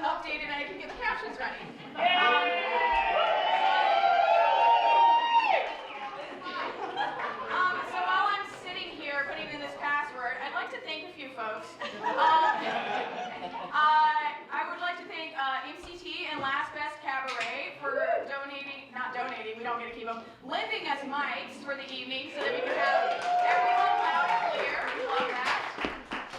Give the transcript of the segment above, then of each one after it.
updated and I can get the captions running. So while I'm sitting here putting in this password, I'd like to thank a few folks. I would like to thank MCT and Last Best Cabaret for not donating, we don't get to keep them, lending us mics for the evening so that we can have everyone loud and clear. We love that.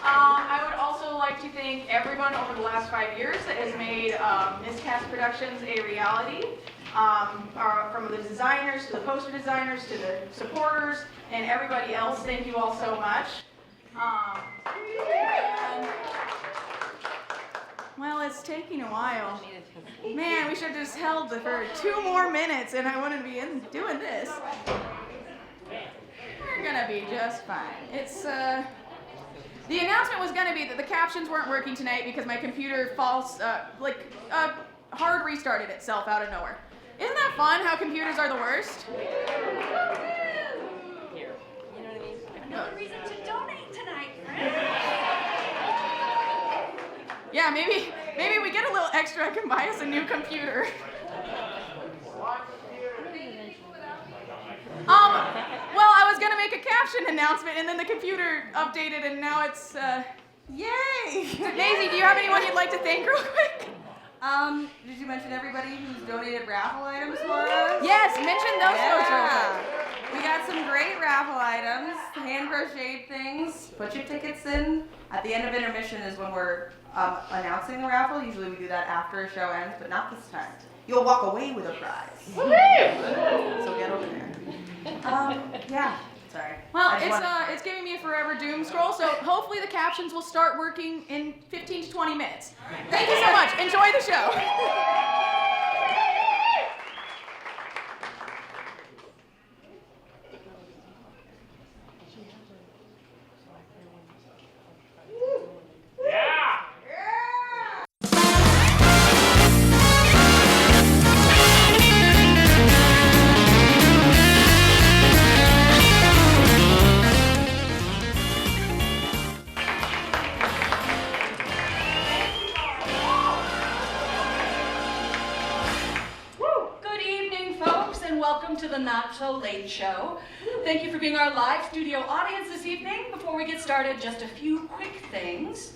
I would also like to thank everyone over the last 5 years that has made MissCast Productions a reality. From the designers to the poster designers to the supporters and everybody else, thank you all so much. Well, it's taking a while. Man, we should have just held for 2 more minutes and I wouldn't be doing this. We're gonna be just fine. It's, the announcement was gonna be that the captions weren't working tonight because my computer hard restarted itself out of nowhere. Isn't that fun, how computers are the worst? Here. You know what I mean? Another reason to donate tonight, friends. Yeah, maybe we get a little extra, I can buy us a new computer. Well, I was gonna make a caption announcement and then the computer updated and now it's, yay! Daisy, do you have anyone you'd like to thank real quick? Did you mention everybody who's donated raffle items for us? Yes, mention those folks real quick. We got some great raffle items, hand crocheted things. Put your tickets in. At the end of intermission is when we're announcing the raffle. Usually we do that after a show ends, but not this time. You'll walk away with a prize. So get over there. Yeah. Sorry. Well, it's giving me a forever doom scroll, so hopefully the captions will start working in 15 to 20 minutes. Thank you so much. Enjoy the show. To the Not So Late Show. Thank you for being our live studio audience this evening. Before we get started, just a few quick things.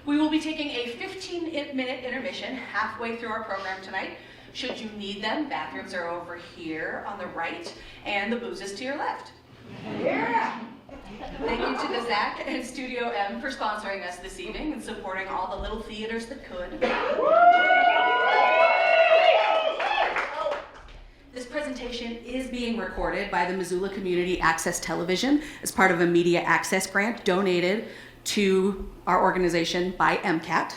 We will be taking a 15-minute intermission halfway through our program tonight. Should you need them, bathrooms are over here on the right, and the booze is to your left. Yeah! Thank you to the ZAC and Studio M for sponsoring us this evening and supporting all the little theaters that could. This presentation is being recorded by the Missoula Community Access Television as part of a media access grant donated to our organization by MCAT.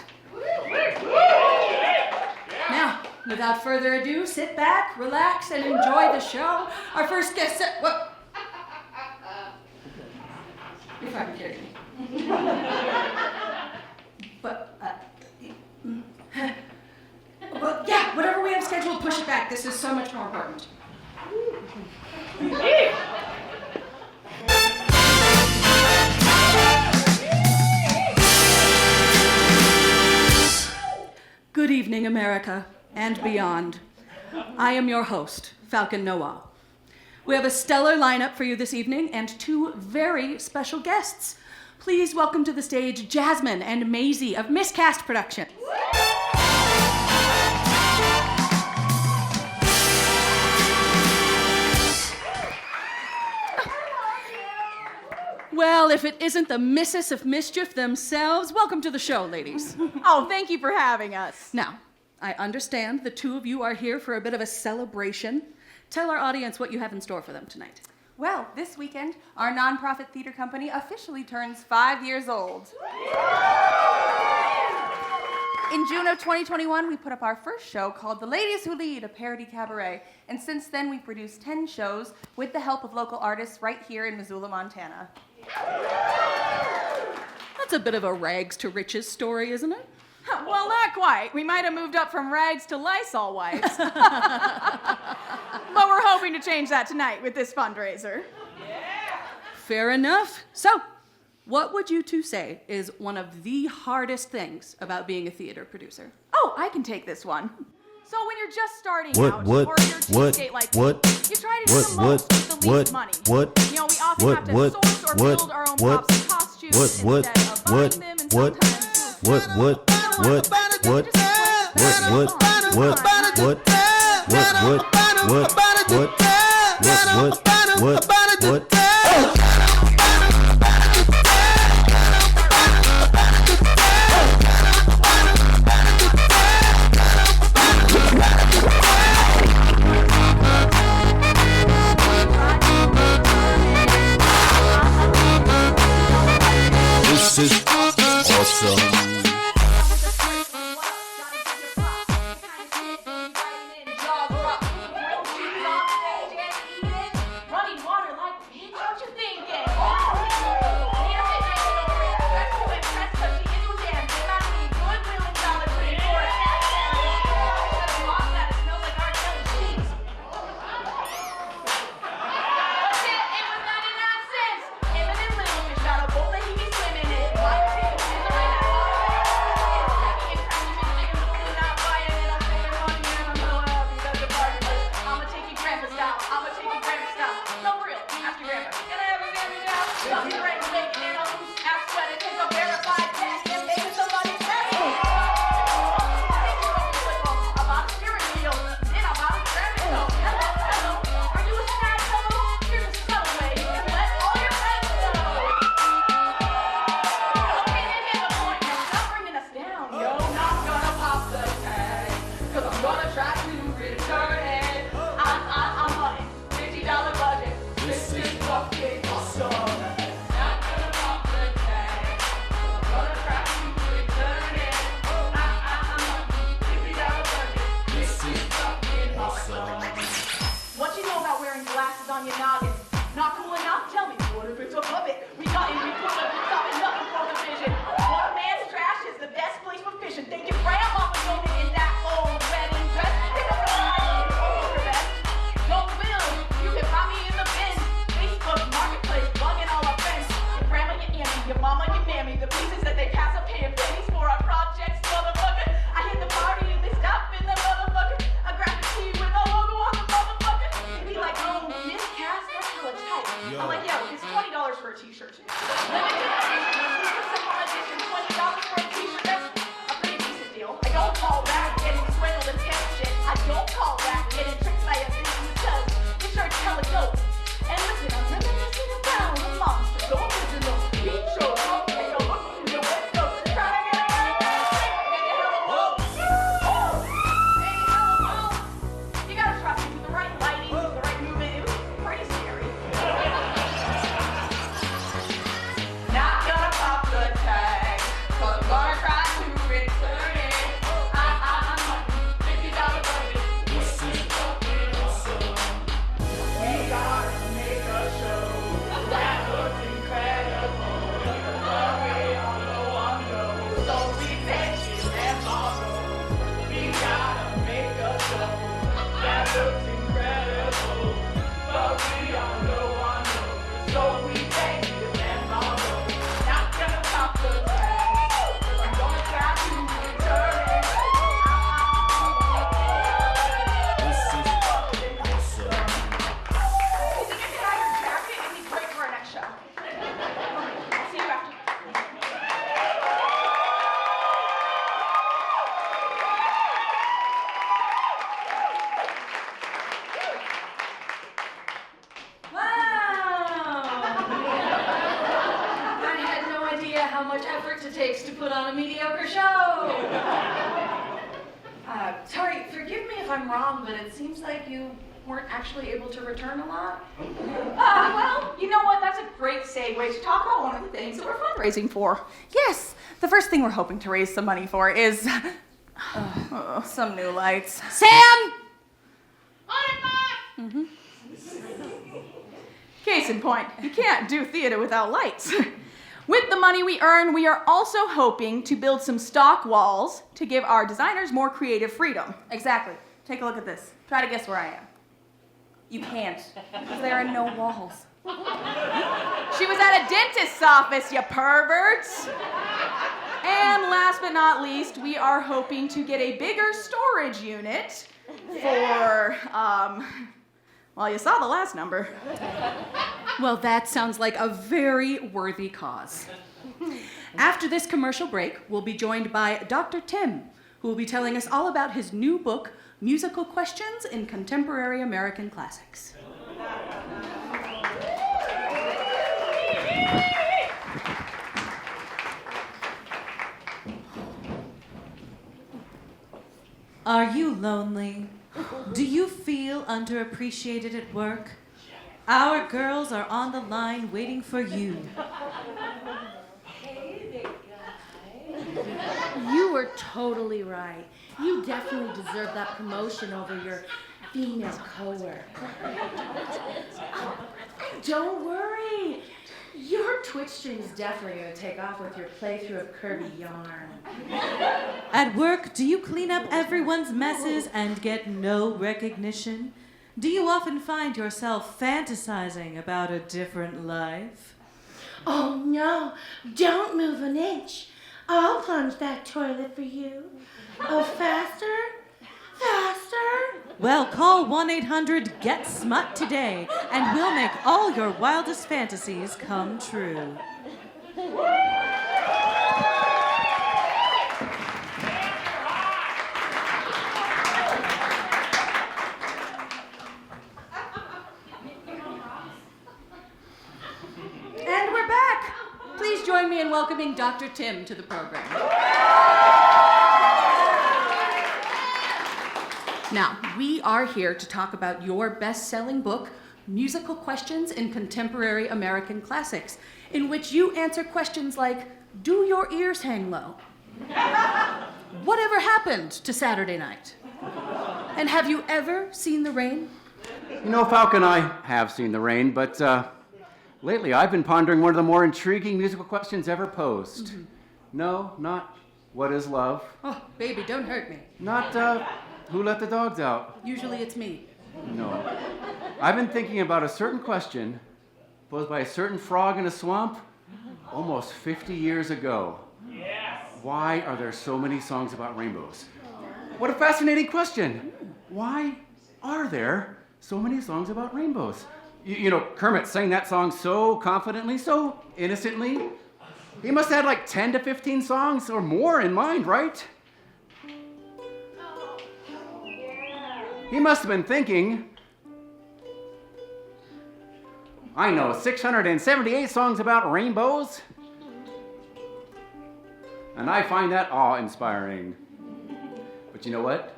Now, without further ado, sit back, relax, and enjoy the show. Our first guest what? You're fucking kidding me. But, well, yeah, whatever we have scheduled, push it back. This is so much more important. Good evening, America, and beyond. I am your host, Falcon Noah. We have a stellar lineup for you this evening and 2 very special guests. Please welcome to the stage Jasmine and Maisie of MissCast Productions. Well, if it isn't the Misses of Mischief themselves, welcome to the show, ladies. Oh, thank you for having us. Now, I understand the 2 of you are here for a bit of a celebration. Tell our audience what you have in store for them tonight. Well, this weekend, our nonprofit theater company officially turns 5 years old. In June of 2021, we put up our first show called The Ladies Who Lead, a parody cabaret. And since then, we've produced 10 shows with the help of local artists right here in Missoula, Montana. That's a bit of a rags to riches story, isn't it? Well, not quite. We might have moved up from rags to Lysol wipes. But we're hoping to change that tonight with this fundraiser. Fair enough. So, what would you two say is one of the hardest things about being a theater producer? Oh, I can take this one. So when you're just starting out, or you're cheapskate like me, you try to do the most with the least money. You know, we often have to source or build our own props and costumes instead of buying them, and This is awesome. takes to put on a mediocre show. Sorry, forgive me if I'm wrong, but it seems like you weren't actually able to return a lot. Well, you know what? That's a great segue to talk about one of the things that we're fundraising for. Yes, the first thing we're hoping to raise some money for is some new lights. Sam! Mm-hmm. Case in point, you can't do theater without lights. With the money we earn, we are also hoping to build some stock walls to give our designers more creative freedom. Exactly. Take a look at this. Try to guess where I am. You can't, because there are no walls. She was at a dentist's office, you perverts. And last but not least, we are hoping to get a bigger storage unit for, well, you saw the last number. Well, that sounds like a very worthy cause. After this commercial break, we'll be joined by Dr. Tim, who will be telling us all about his new book, Musical Questions in Contemporary American Classics. Are you lonely? Do you feel underappreciated at work? Our girls are on the line waiting for you. You were totally right. You definitely deserve that promotion over your female coworker. Don't worry. Your Twitch stream is definitely going to take off with your playthrough of Kirby Yarn. At work, do you clean up everyone's messes and get no recognition? Do you often find yourself fantasizing about a different life? Oh no, don't move an inch. I'll plunge that toilet for you. Oh, faster? Faster? Well, call 1-800-GET-SMUT today, and we'll make all your wildest fantasies come true. And we're back. Please join me in welcoming Dr. Tim to the program. Now, we are here to talk about your best-selling book, Musical Questions in Contemporary American Classics, in which you answer questions like, do your ears hang low? Whatever happened to Saturday night? And have you ever seen the rain? You know, Falcon, I have seen the rain, but lately I've been pondering one of the more intriguing musical questions ever posed. Mm-hmm. No, not what is love? Oh, baby, don't hurt me. Not who let the dogs out? Usually it's me. No. I've been thinking about a certain question posed by a certain frog in a swamp almost 50 years ago. Yes. Why are there so many songs about rainbows? What a fascinating question. Why are there so many songs about rainbows? You know, Kermit sang that song so confidently, so innocently. He must have had like 10 to 15 songs or more in mind, right? He must have been thinking, I know 678 songs about rainbows. And I find that awe-inspiring. But you know what?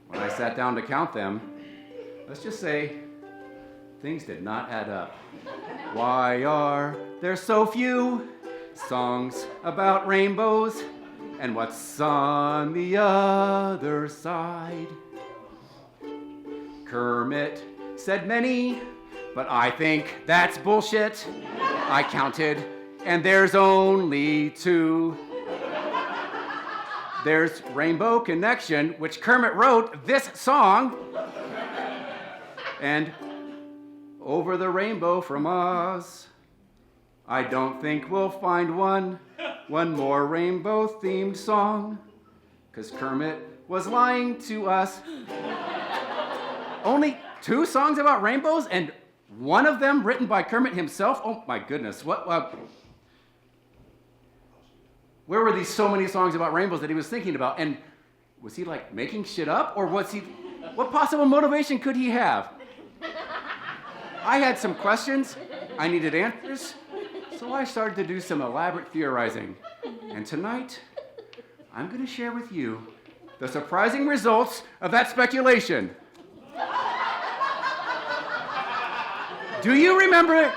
When I sat down to count them, let's just say, things did not add up. Why are there so few songs about rainbows? And what's on the other side? Kermit said many, but I think that's bullshit. I counted, and there's only 2. There's Rainbow Connection, which Kermit wrote this song, and Over the Rainbow from Oz. I don't think we'll find one more rainbow-themed song, 'cause Kermit was lying to us. Only 2 songs about rainbows, and one of them written by Kermit himself? Oh my goodness, what? Where were these so many songs about rainbows that he was thinking about? And was he like making shit up, or what possible motivation could he have? I had some questions, I needed answers, so I started to do some elaborate theorizing. And tonight, I'm gonna share with you the surprising results of that speculation. Do you remember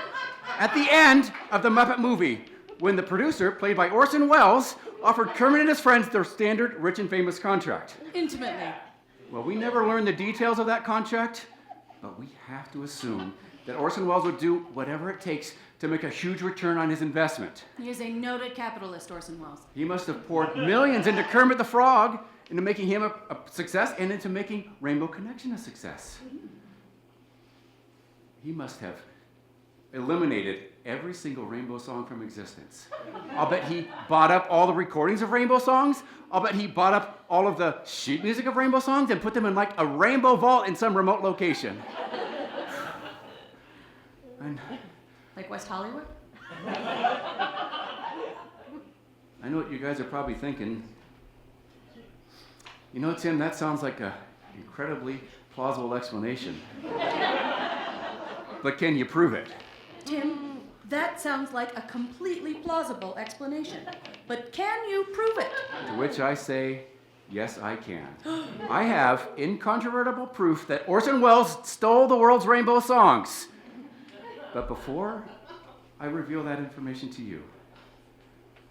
at the end of the Muppet movie when the producer, played by Orson Welles, offered Kermit and his friends their standard rich and famous contract? Intimately. Well, we never learned the details of that contract, but we have to assume that Orson Welles would do whatever it takes to make a huge return on his investment. He is a noted capitalist, Orson Welles. He must have poured millions into Kermit the Frog, into making him a success, and into making Rainbow Connection a success. He must have eliminated every single rainbow song from existence. I'll bet he bought up all the recordings of rainbow songs. I'll bet he bought up all of the sheet music of rainbow songs and put them in like a rainbow vault in some remote location. And Like West Hollywood? I know what you guys are probably thinking. You know, Tim, that sounds like an incredibly plausible explanation. But can you prove it? Tim, that sounds like a completely plausible explanation. But can you prove it? To which I say, yes, I can. I have incontrovertible proof that Orson Welles stole the world's rainbow songs. But before I reveal that information to you,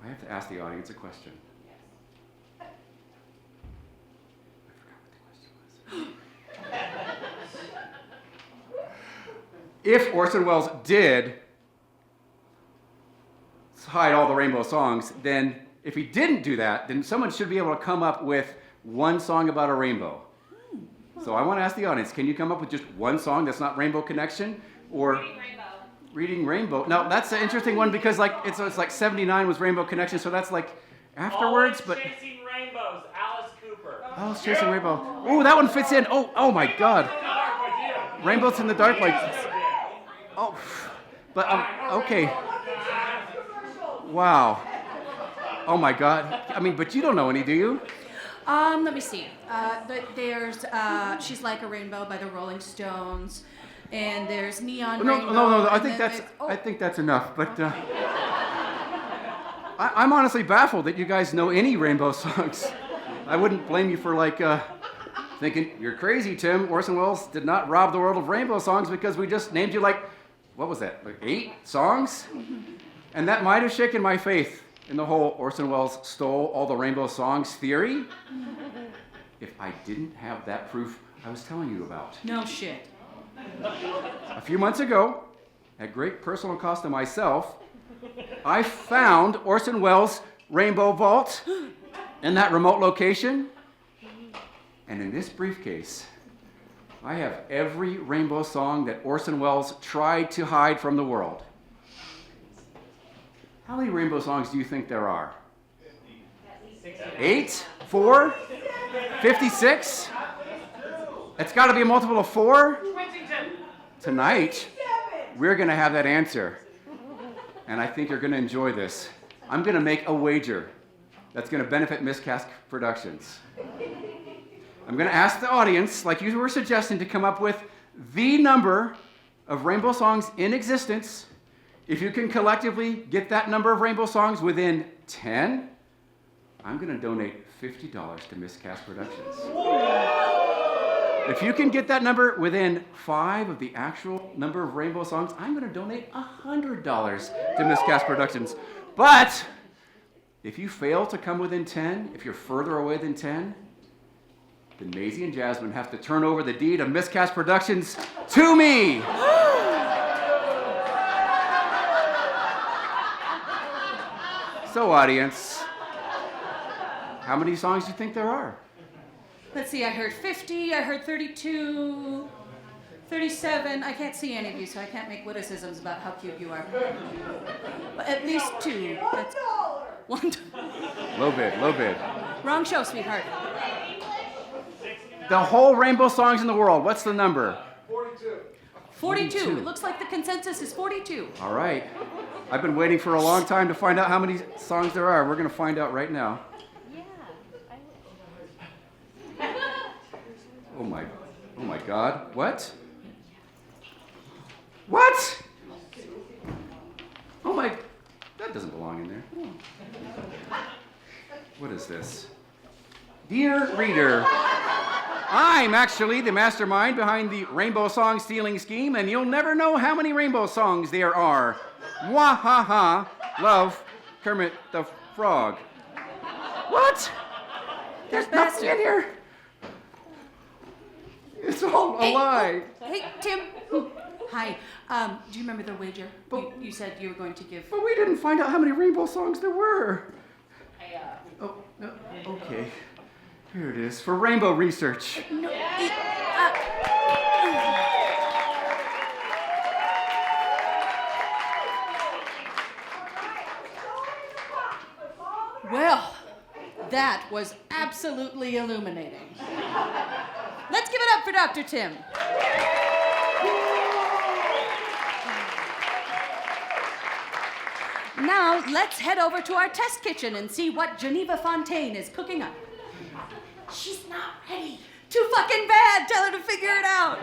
I have to ask the audience a question. I forgot what the question was. If Orson Welles did hide all the rainbow songs, then if he didn't do that, then someone should be able to come up with one song about a rainbow. So I want to ask the audience, can you come up with just one song that's not Rainbow Connection? Or Reading Rainbow. Now that's an interesting one because like it's like 79 was Rainbow Connection, so that's like afterwards. But Chasing Rainbows, Alice Cooper. Alice Chasing Rainbow. Oh, that one fits in. Oh my God. Rainbows in the Dark, like. Oh, but okay. Wow. Oh my God. I mean, but you don't know any, do you? Let me see. There's She's Like a Rainbow by the Rolling Stones. And there's Neon Rainbow. No. I think that's enough. But I'm honestly baffled that you guys know any rainbow songs. I wouldn't blame you for like thinking you're crazy, Tim. Orson Welles did not rob the world of rainbow songs because we just named you like, what was that? Like 8 songs? And that might have shaken my faith in the whole Orson Welles stole all the rainbow songs theory. If I didn't have that proof I was telling you about. No shit. A few months ago, at great personal cost to myself, I found Orson Welles' Rainbow Vault in that remote location. And in this briefcase, I have every rainbow song that Orson Welles tried to hide from the world. How many rainbow songs do you think there are? 8? 4? 56? It's got to be a multiple of 4? Tonight, we're going to have that answer. And I think you're going to enjoy this. I'm going to make a wager that's going to benefit MissCast Productions. I'm going to ask the audience, like you were suggesting, to come up with the number of rainbow songs in existence. If you can collectively get that number of rainbow songs within 10, I'm going to donate $50 to MissCast Productions. If you can get that number within 5 of the actual number of rainbow songs, I'm going to donate $100 to MissCast Productions. But if you fail to come within 10, if you're further away than 10, then Maisie and Jasmine have to turn over the deed of MissCast Productions to me. So, audience, how many songs do you think there are? Let's see, I heard 50, I heard 32, 37. I can't see any of you, so I can't make witticisms about how cute you are. But at least 2. That's $1. Low bid. Wrong show, sweetheart. The whole rainbow songs in the world, what's the number? 42. It looks like the consensus is 42. All right. I've been waiting for a long time to find out how many songs there are. We're going to find out right now. Oh my God. What? Oh my, that doesn't belong in there. What is this? Dear reader, I'm actually the mastermind behind the rainbow song stealing scheme, and you'll never know how many rainbow songs there are. Mwahaha, love, Kermit the Frog. What? There's nothing in here. It's all a lie. Hey, Tim. Hi. Do you remember the wager? You said you were going to give. But we didn't find out how many rainbow songs there were. Oh, okay. Here it is, for rainbow research. No, Well, that was absolutely illuminating. Let's give it up for Dr. Tim. Now, let's head over to our test kitchen and see what Geneva Fontaine is cooking up. She's not ready. Too fucking bad. Tell her to figure it out.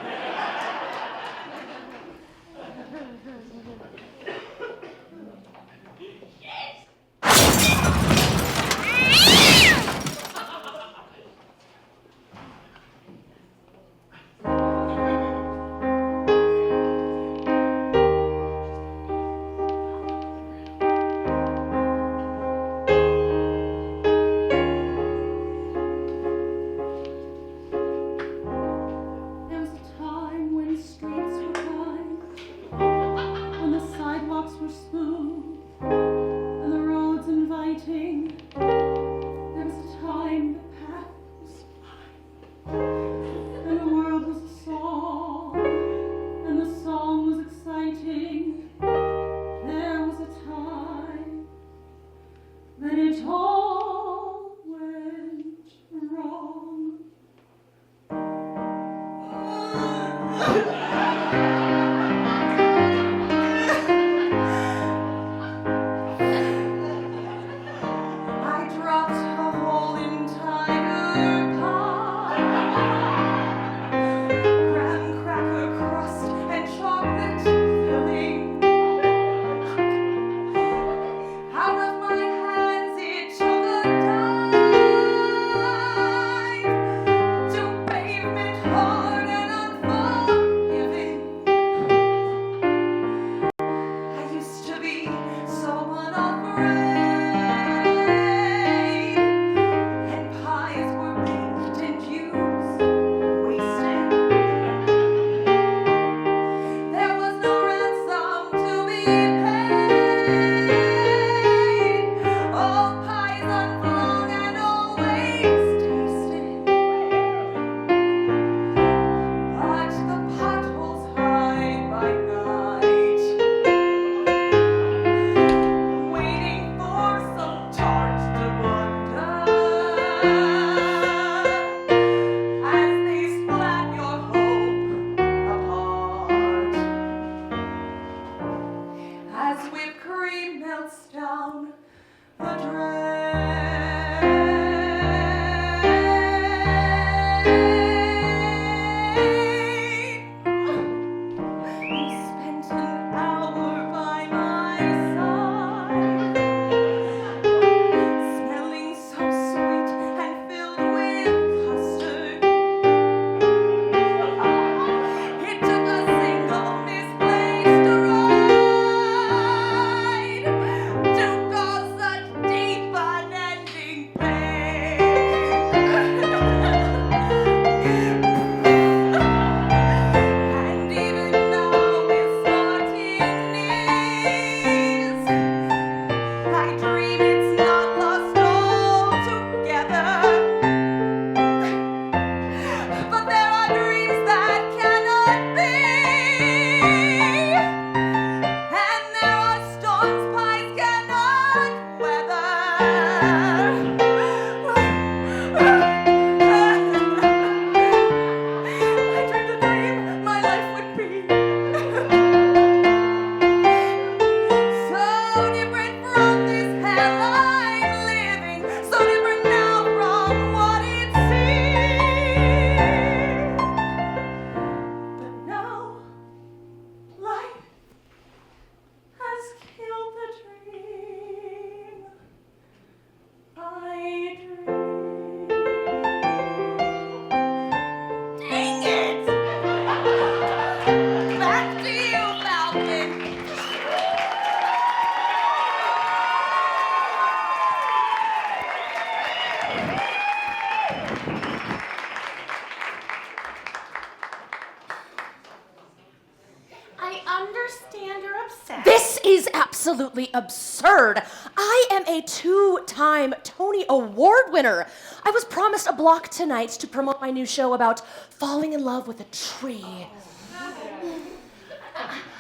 Absolutely absurd. I am a 2-time Tony Award winner. I was promised a block tonight to promote my new show about falling in love with a tree.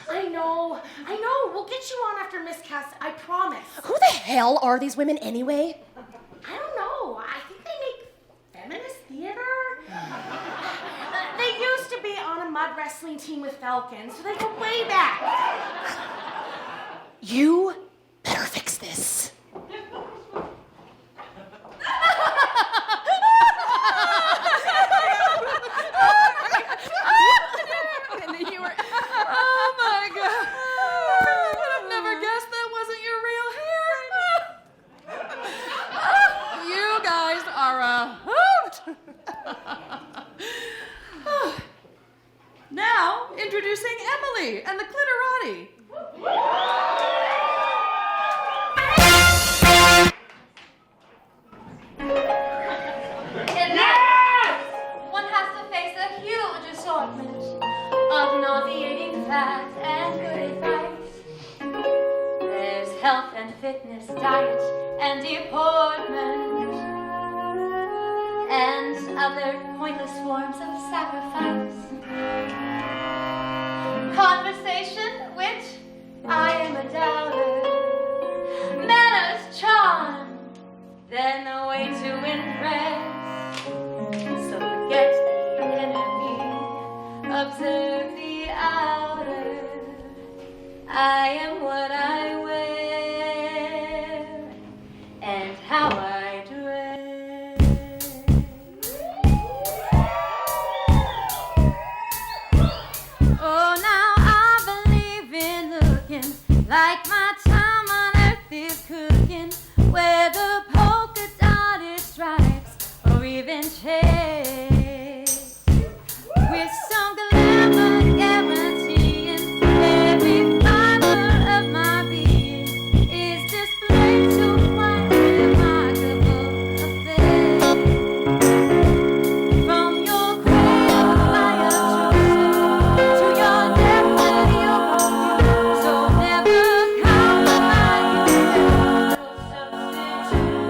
I know. We'll get you on after MissCast, I promise. Who the hell are these women anyway? wrestling team with Falcons, so they go way back. You better fix this. And then you were, oh my God. I would have never guessed that wasn't your real hair. You guys are a hoot. Now, introducing Emily and the Clitorati. In that, one has to face a huge assortment of nauseating facts and good advice. There's health and fitness, diet and deportment, and other pointless forms of sacrifice. Conversation, which I am a doubter. Manners, charm, then a way to impress. So forget the inner me, observe the outer. I am what I wear and how I dress. Oh, now I believe in looking like my time on earth is cooking, whether polka dotted stripes or even checks, with some glamour guaranteeing every fiber of my being is displayed to quite remarkable effect. From your cradle by your choosing to your death with your perfume, so never compromise your substitute.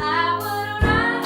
I would run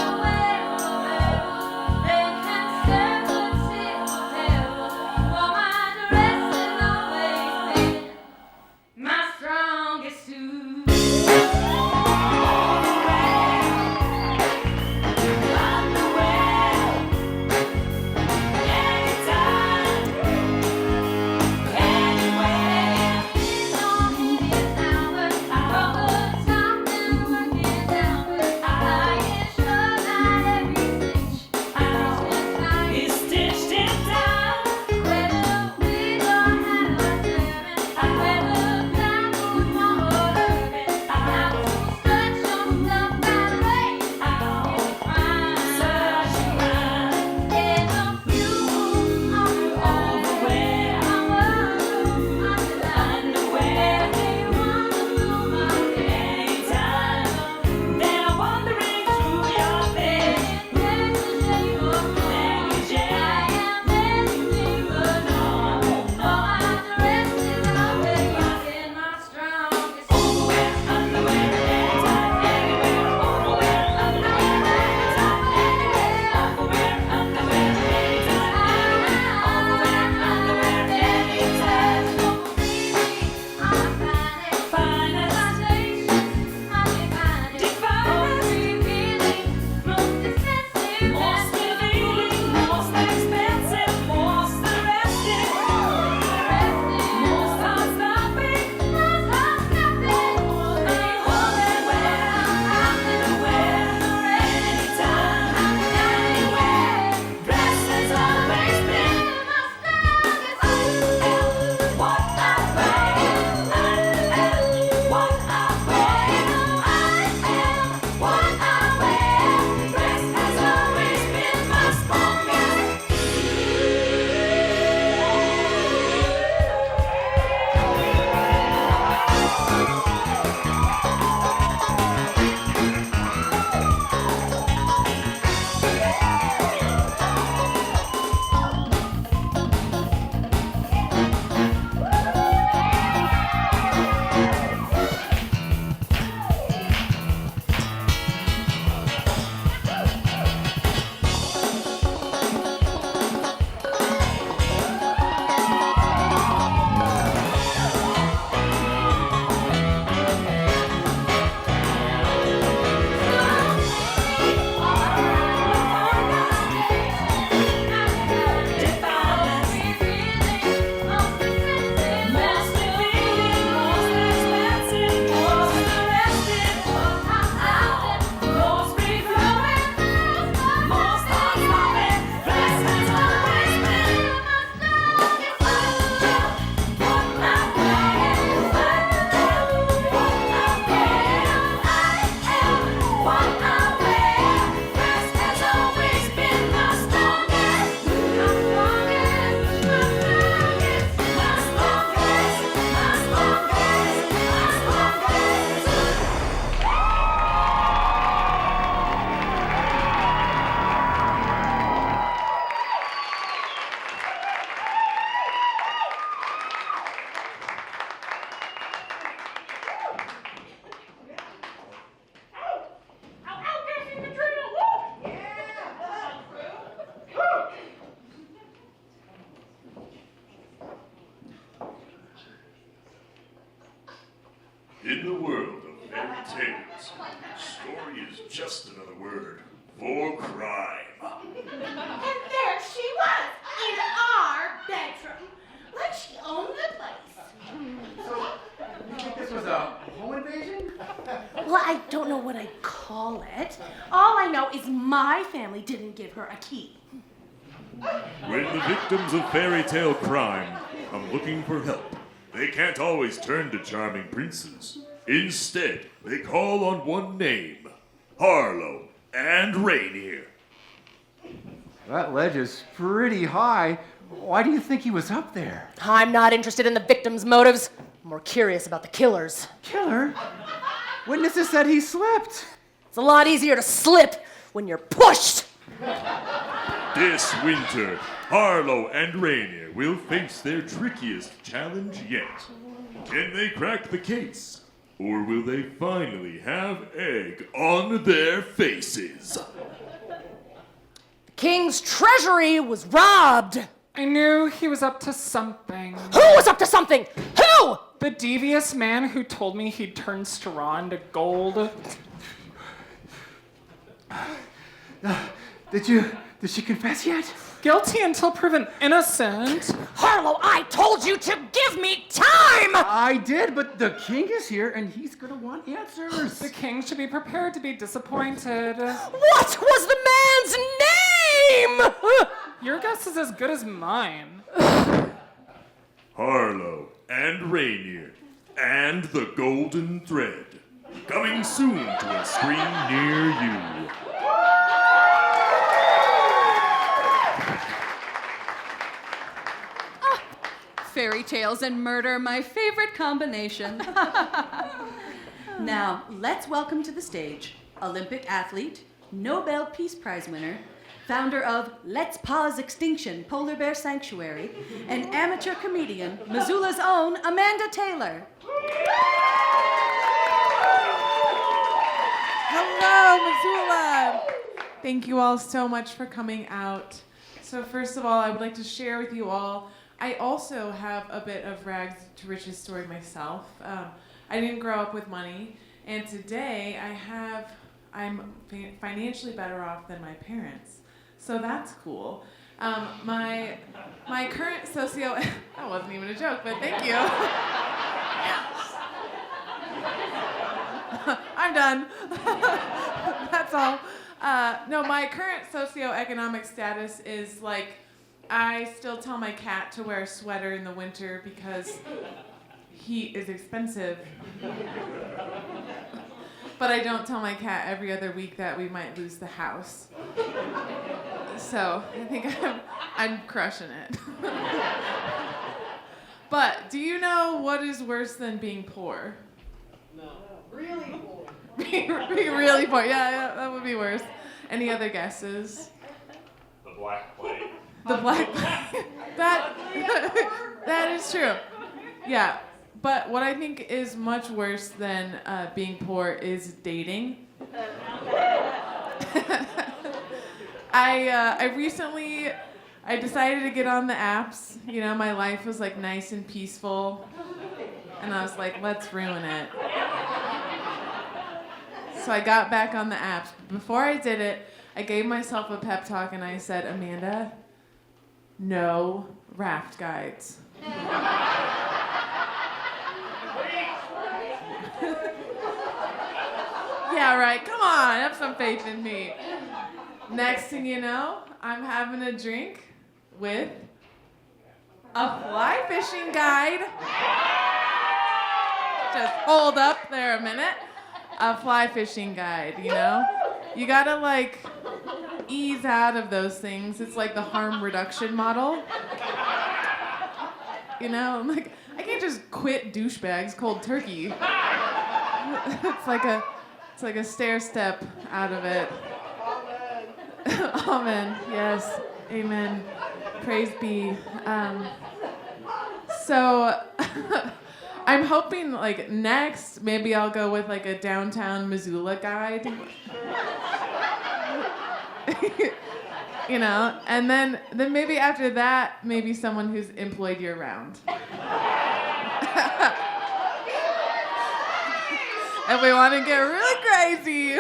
In the world of fairy tales, story is just another word for crime. And there she was, in our bedroom, like she owned the place. So, you think this was a home invasion? Well, I don't know what I'd call it. All I know is my family didn't give her a key. When the victims of fairy tale crime come looking for help, they can't always turn to charming princes. Instead, they call on one name, Harlow and Rainier. That ledge is pretty high. Why do you think he was up there? I'm not interested in the victim's motives. I'm more curious about the killer's. Killer? Witnesses said he slipped. It's a lot easier to slip when you're pushed. This winter, Harlow and Rainier will face their trickiest challenge yet. Can they crack the case? Or will they finally have egg on their faces? The king's treasury was robbed. I knew he was up to something. Who was up to something? Who? The devious man who told me he'd turn straw into gold. Did she confess yet? Guilty until proven innocent. Harlow, I told you to give me time! I did, but the king is here and he's gonna want answers. The king should be prepared to be disappointed. What was the man's name? Your guess is as good as mine. Harlow and Rainier and the Golden Thread. Coming soon to a screen near you. Fairy tales and murder, my favorite combination. Now, let's welcome to the stage Olympic athlete, Nobel Peace Prize winner, founder of Let's Pause Extinction Polar Bear Sanctuary, and amateur comedian, Missoula's own Amanda Taylor. Hello, Missoula! Thank you all so much for coming out. So first of all, I would like to share with you all, I also have a bit of rags to riches story myself. I didn't grow up with money, and today I'm financially better off than my parents. So that's cool. My current socio... That wasn't even a joke, but thank you. I'm done. That's all. No, my current socioeconomic status is like, I still tell my cat to wear a sweater in the winter because heat is expensive. But I don't tell my cat every other week that we might lose the house. So I think I'm crushing it. But do you know what is worse than being poor? No. Really poor. Being really poor. Yeah, that would be worse. Any other guesses? The Black Plague. The Black Plague. That is true. Yeah. But what I think is much worse than being poor is dating. I recently decided to get on the apps. You know, my life was like nice and peaceful, and I was like, let's ruin it. So I got back on the apps. Before I did it, I gave myself a pep talk and I said, Amanda, no raft guides. Yeah, right. Come on, have some faith in me. Next thing you know, I'm having a drink with a fly fishing guide. Just hold up there a minute. A fly fishing guide, you know? You gotta like ease out of those things. It's like the harm reduction model. You know, I'm like, I can't just quit douchebags cold turkey. It's like a stair step out of it. Amen. Yes. Amen. Praise be. So I'm hoping like next maybe I'll go with like a downtown Missoula guide. You know, and then maybe after that, maybe someone who's employed year round. If we want to get really crazy,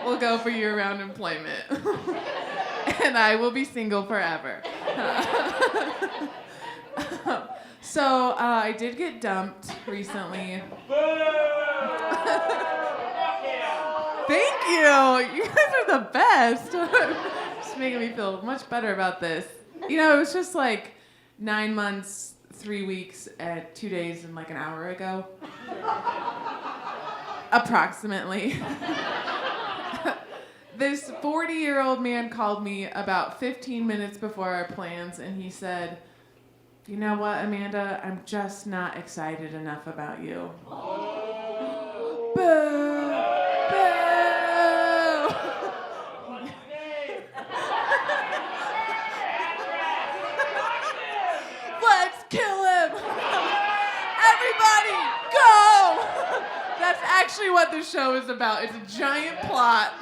we'll go for year-round employment. And I will be single forever. So I did get dumped recently. Thank you. You guys are the best. Just making me feel much better about this. You know, it was just like 9 months, 3 weeks, and 2 days, and like an hour ago. Approximately. This 40-year-old man called me about 15 minutes before our plans, and he said, "You know what, Amanda? I'm just not excited enough about you." Boo! Let's kill him! Everybody, go! That's actually what the show is about. It's a giant plot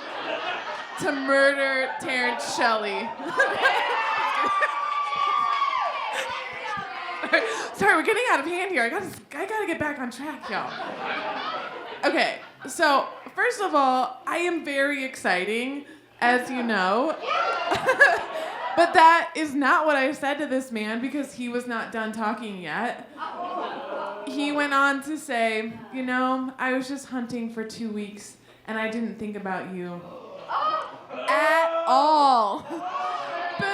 to murder Terrence Shelley. Sorry, we're getting out of hand here. I gotta get back on track, y'all. Okay, so first of all, I am very exciting, as you know. But that is not what I said to this man because he was not done talking yet. He went on to say, "You know, I was just hunting for 2 weeks and I didn't think about you at all." Boo!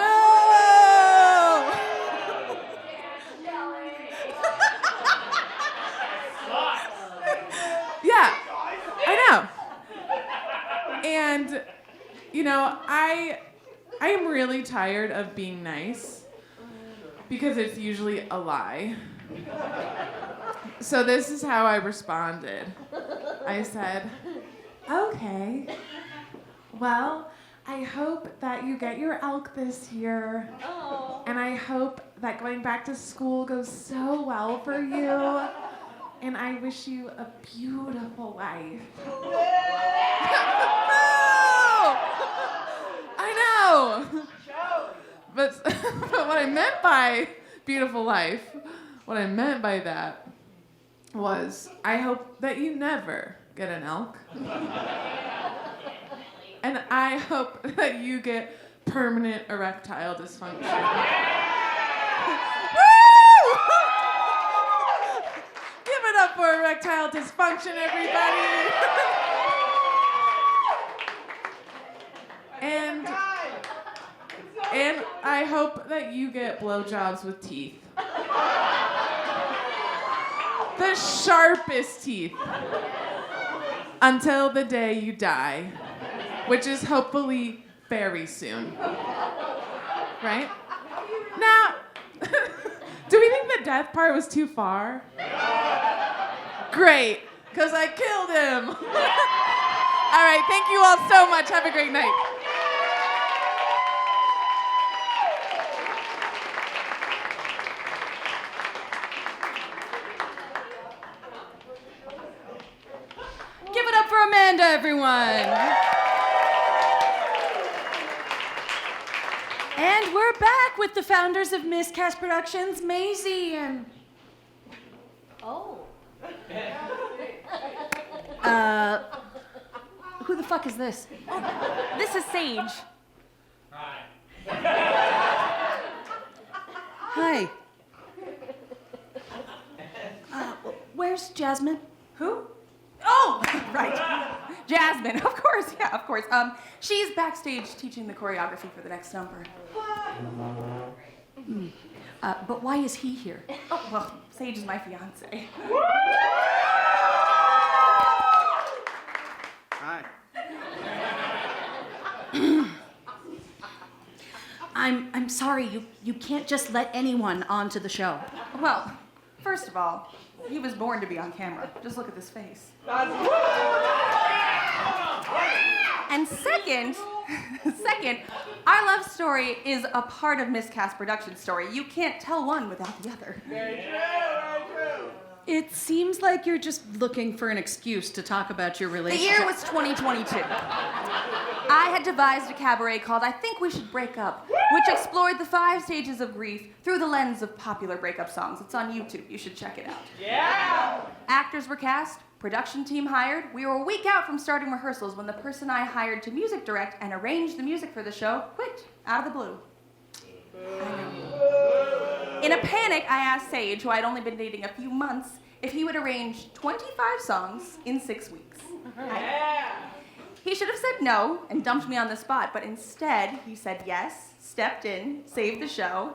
Yeah, I know. And, you know, I am really tired of being nice because it's usually a lie. So this is how I responded. I said, "Okay, well, I hope that you get your elk this year. And I hope that going back to school goes so well for you. And I wish you a beautiful life." I know. But what I meant by beautiful life, what I meant by that was, I hope that you never get an elk. And I hope that you get permanent erectile dysfunction. Woo! Give it up for erectile dysfunction, everybody. And I hope that you get blowjobs with teeth. The sharpest teeth. Until the day you die. Which is hopefully very soon. Right? Now, do we think the death part was too far? Great, because I killed him. All right, thank you all so much. Have a great night. Give it up for Amanda, everyone. And we're back with the founders of MissCast Productions, Maisie and... Oh. Who the fuck is this? This is Sage. Hi. Where's Jasmine? Who? Oh, right. Jasmine, of course, yeah, of course. She's backstage teaching the choreography for the next number. But why is he here? Oh, well, Sage is my fiance. Hi. I'm sorry, you can't just let anyone onto the show. Well, first of all, he was born to be on camera. Just look at this face. And second, our love story is a part of MissCast Productions' story. You can't tell one without the other. Very true, very true. It seems like you're just looking for an excuse to talk about your The relationship. year was 2022. I had devised a cabaret called I Think We Should Break Up, which explored the 5 stages of grief through the lens of popular breakup songs. It's on YouTube. You should check it out. Yeah! Actors were cast, Production team hired. We were a week out from starting rehearsals when the person I hired to music direct and arrange the music for the show quit out of the blue. In a panic, I asked Sage, who I'd only been dating a few months, if he would arrange 25 songs in 6 weeks. He should have said no and dumped me on the spot, but instead he said yes, stepped in, saved the show,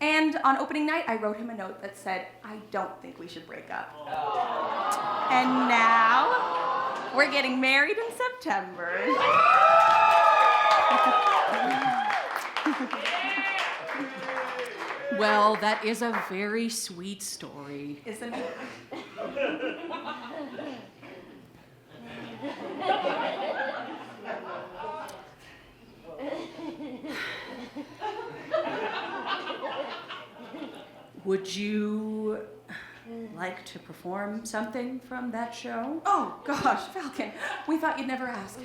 and on opening night I wrote him a note that said, I don't think we should break up. And now we're getting married in September. Well, that is a very sweet story. Isn't it? Would you like to perform something from that show? Oh, gosh, Falcon, we thought you'd never ask.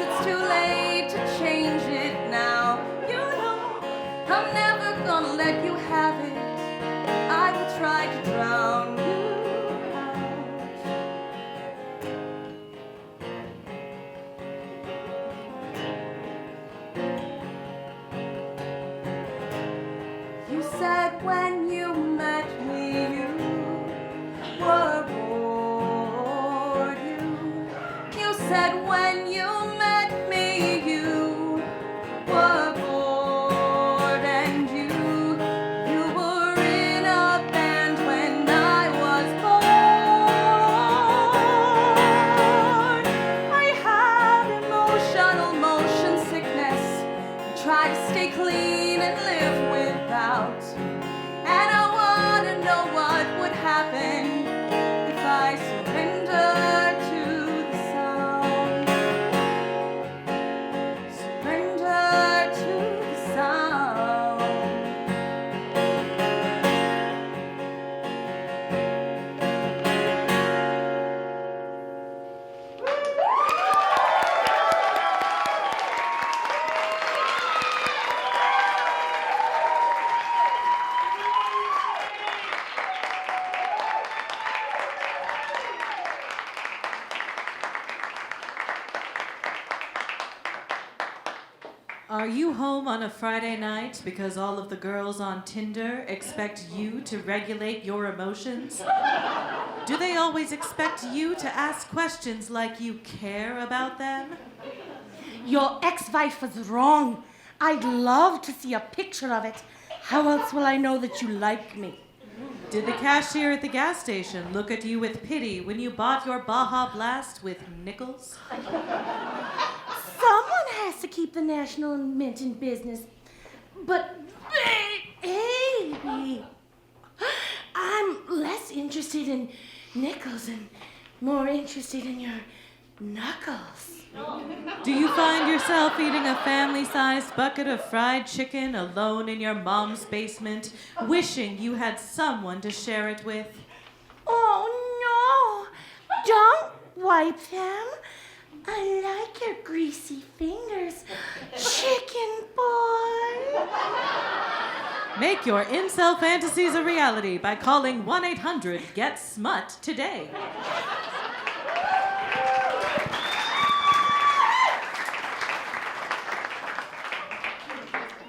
It's too late to change it now. You know, I'm never gonna let you have it. I will try to drown you out. You said when you met me, you were bored. You said when you Are you home on a Friday night because all of the girls on Tinder expect you to regulate your emotions? Do they always expect you to ask questions like you care about them? Your ex-wife was wrong. I'd love to see a picture of it. How else will I know that you like me? Did the cashier at the gas station look at you with pity when you bought your Baja Blast with nickels? Someone has to keep the National Mint in business. But, baby, I'm less interested in nickels and more interested in your knuckles. Do you find yourself eating a family-sized bucket of fried chicken alone in your mom's basement, wishing you had someone to share it with? Oh, no. Don't wipe them. I like your greasy fingers, chicken boy. Make your incel fantasies a reality by calling 1-800-GET-SMUT today.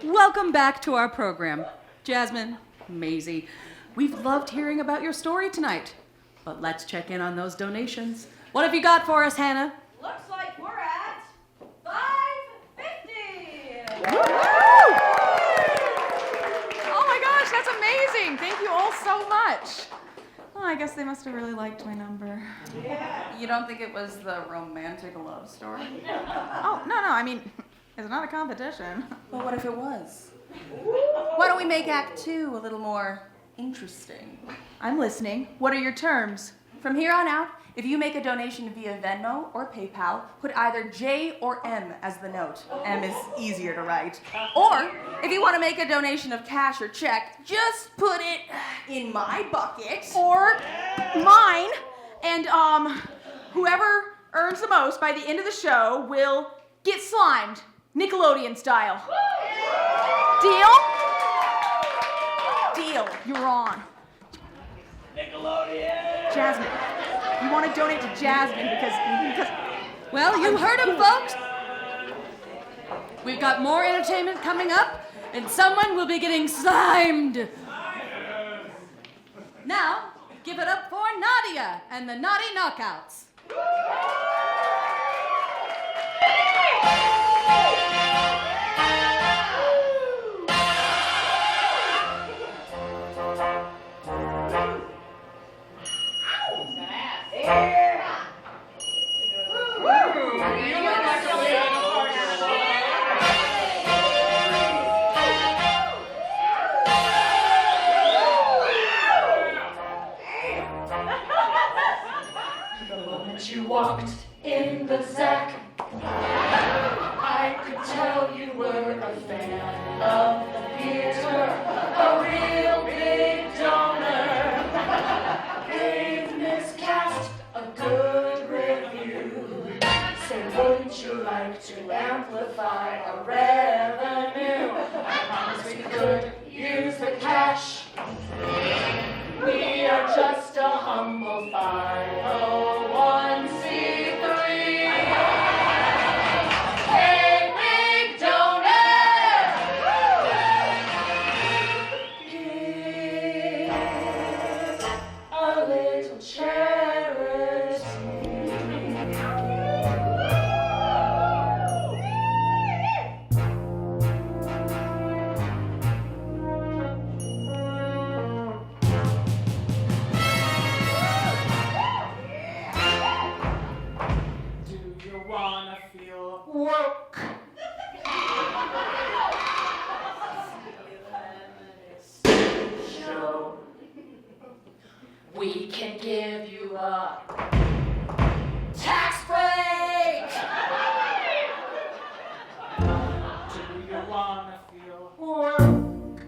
Welcome back to our program. Jasmine, Maisie, we've loved hearing about your story tonight. But let's check in on those donations. What have you got for us, Hannah? Looks like we're at $5.50. Oh my gosh, that's amazing. Thank you all so much. Well, I guess they must have really liked my number. Yeah. You don't think it was the romantic love story? Oh, no, I mean, it's not a competition. But what if it was? Why don't we make Act 2 a little more interesting? I'm listening. What are your terms? From here on out, if you make a donation via Venmo or PayPal, put either J or M as the note. M is easier to write. Or, if you want to make a donation of cash or check, just put it in my bucket. Or mine. And whoever earns the most by the end of the show will get slimed, Nickelodeon style. Deal? Deal. You're on. Nickelodeon! Jasmine. You want to donate to Jasmine because... Well, you heard him, folks. We've got more entertainment coming up, and someone will be getting slimed. Now, give it up for Nadia and the Naughty Knockouts. You walked in the Zack. I could tell you were a fan of the theater, a real big donor. Gave MissCast a good review. Say, wouldn't you like to amplify our revenue? I promise we could use the cash. We are just a humble 501c3. Hey, big donor! Give a little charity. Woke. Show. We can give you a tax break. Do you wanna feel woke?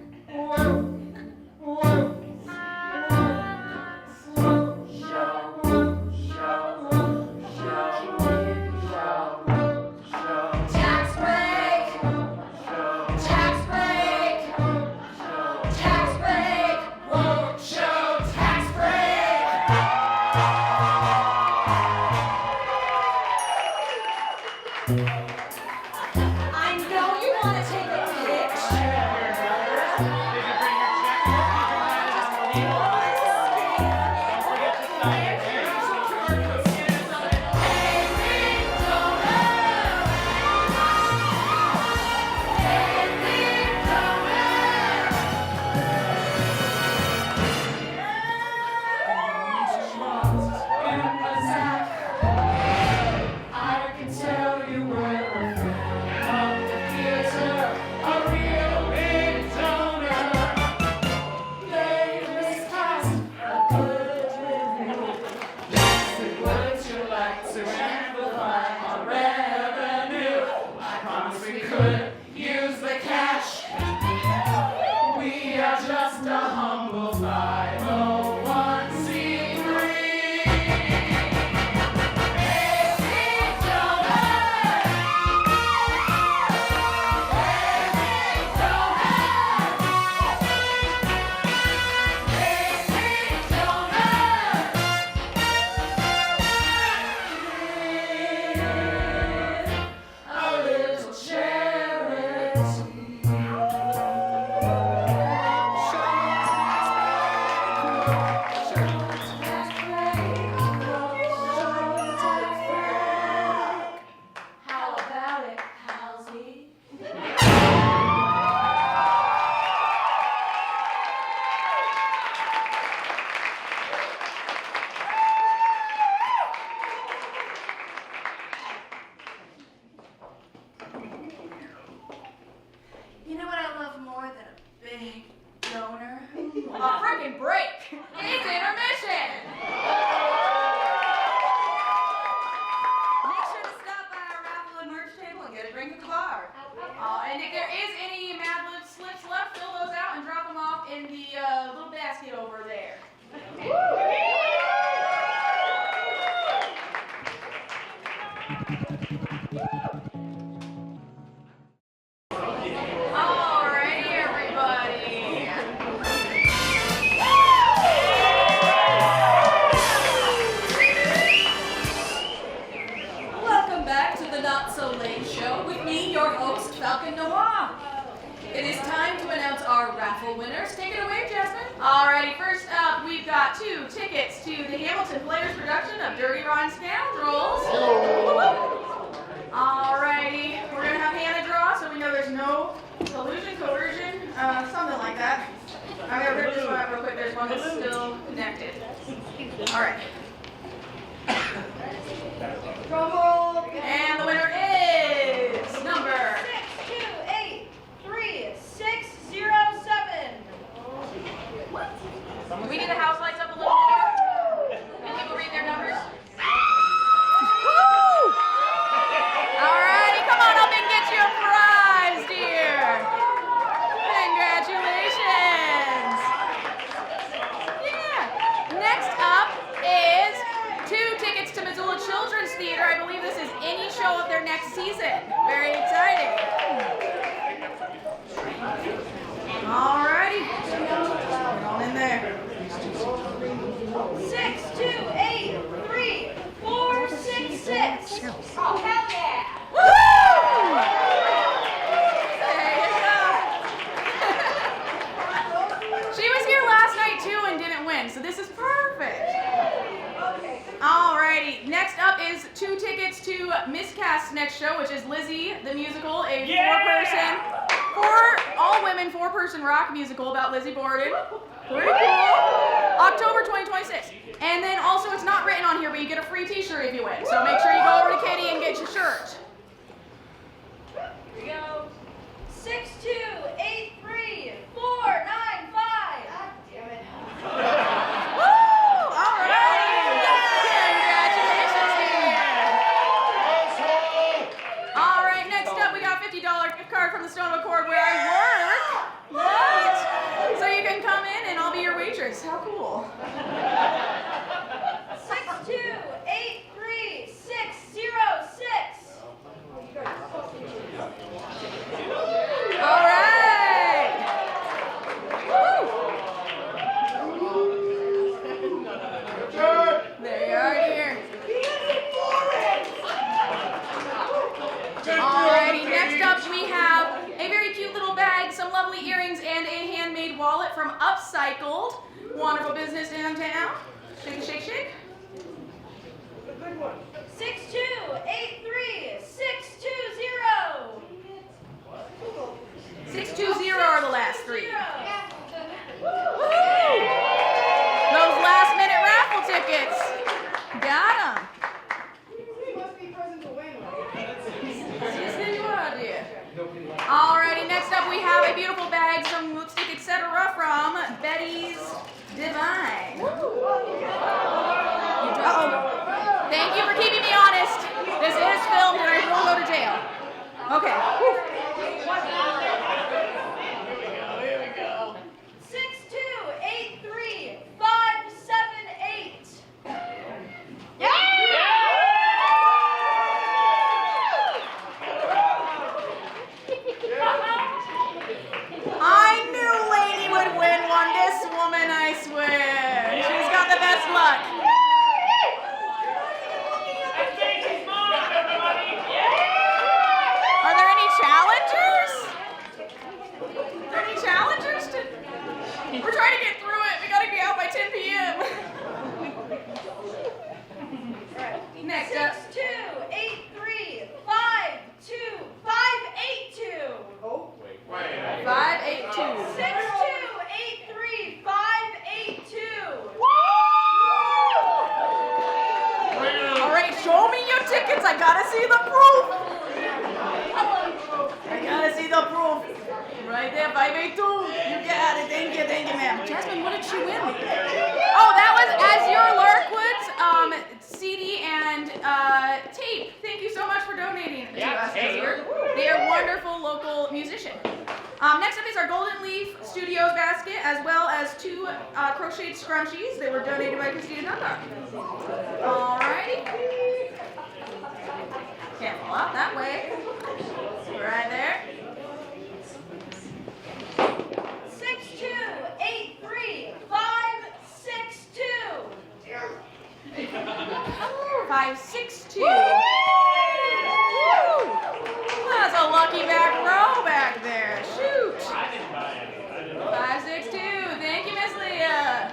just a humble 501c3. You know what I love more than a big donor? A freaking break! It's intermission! Make sure to stop by our raffle and merch table and get a drink at the bar. And if there is any Mad Lib slips left, fill those out and drop them off in the little basket over there. Alrighty, everybody. Welcome back to the Not So Late Show with me, your host, Falcon Noir. It is time to announce our raffle winners. Take it away, Jasmine. Alrighty, first up, we've got 2 tickets to the Hamilton Players production of Dirty Rotten Scoundrels. Alrighty, we're gonna have Hannah draw so we know there's no collusion, coercion, something like that. I'm gonna rip this one out real quick. There's one that's still connected. Alright. Drum roll. And the winner is number 6283607. Do we need the house lights up a little more? Can people read their numbers? Woo! Alrighty, come on up and get you a prize, dear. Congratulations. Yeah. Next up is 2 tickets to Missoula Children's Theater. I believe this is any show of their next season. Very exciting. Alrighty. Get on in there. 6283466. Oh, hell yeah! Woo! There you go. She was here last night too and didn't win, so this is perfect. Alrighty, next up is 2 tickets to MissCast's next show, which is Lizzie the Musical, a 4-person, all-women 4-person rock musical about Lizzie Borden. Pretty cool. October 2026. And then also, it's not written on here, but you get a free t-shirt if you win. So make sure you go over to Katie and get your shirt. Here we go. 6283495. God damn it. Woo! All right. Congratulations, dear. All right, next up, we got a $50 gift card from the Stone Accord where I work. What? So you can come in and I'll be your waitress. How cool. 6283606. All right. Woo. There you are, dear. Alrighty, next up we have a very cute little bag, some lovely earrings, and a handmade wallet from Upcycled. Wonderful business downtown. Shake it, shake, shake. 6283620. 620 are the last 3. Woo! Those last minute raffle tickets. Got them. Alrighty, next up we have a beautiful bag, some lipstick, etc. from Betty's Divine. Uh-oh. Thank you for keeping me honest. This is filmed and I will go to jail. Okay. Here we go. 6283620. best luck. Are there any challengers? Are there any challengers? We're trying to get through it. We gotta be out by 10 p.m. Next up. 628352582. Oh, wait. 582. 6283582. All right, show me your tickets. I gotta see the proof. I gotta see the proof. Right there, 582. You got it. Thank you, ma'am. Jasmine, what did she win? Oh, that was As Your Lurkwood's CD and tape. Thank you so much for donating to us this year. They are wonderful local musicians. Next up is our Golden Leaf Studios basket, as well as 2 crocheted scrunchies. They were donated by Christina Dunbar. Alrighty. Can't fall out that way. Right there. 6283562. 562. That's a lucky back row back there. Shoot. 562. Thank you, Miss Leah.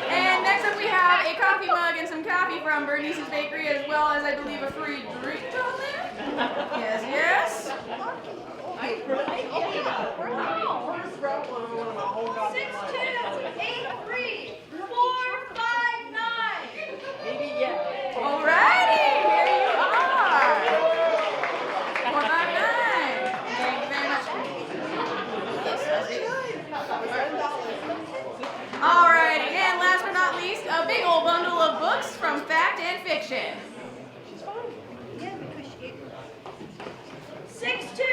And next up we have a coffee mug and some coffee from Bernice's Bakery, as well as, I believe, a free drink on there. Yes. 6283459. Alrighty, here you are. 459. Thank you very much. Alrighty, and last but not least, a big old bundle of books from Fact and Fiction. 6283532.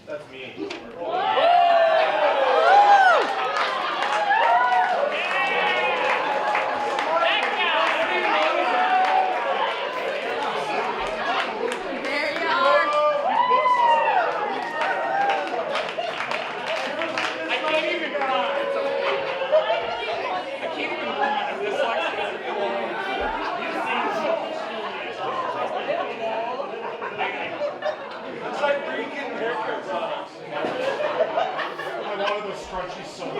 That's me. There you are. I can't even read. I'm dyslexic. It's like freaking haircut products. I wanted those scrunchies so much.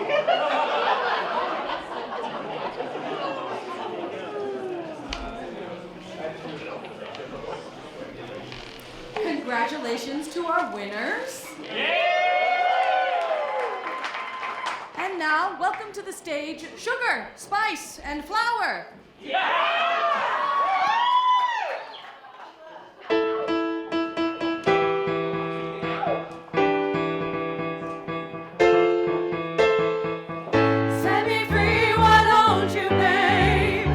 Congratulations to our winners. And now, welcome to the stage, Sugar, Spice, and Flour. Set me free, why don't you, babe?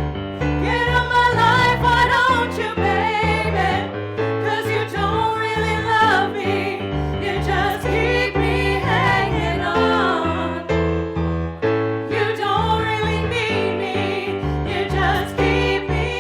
Get out my life, why don't you, baby? 'Cause you don't really love me, you just keep me hanging on. You don't really need me, you just keep me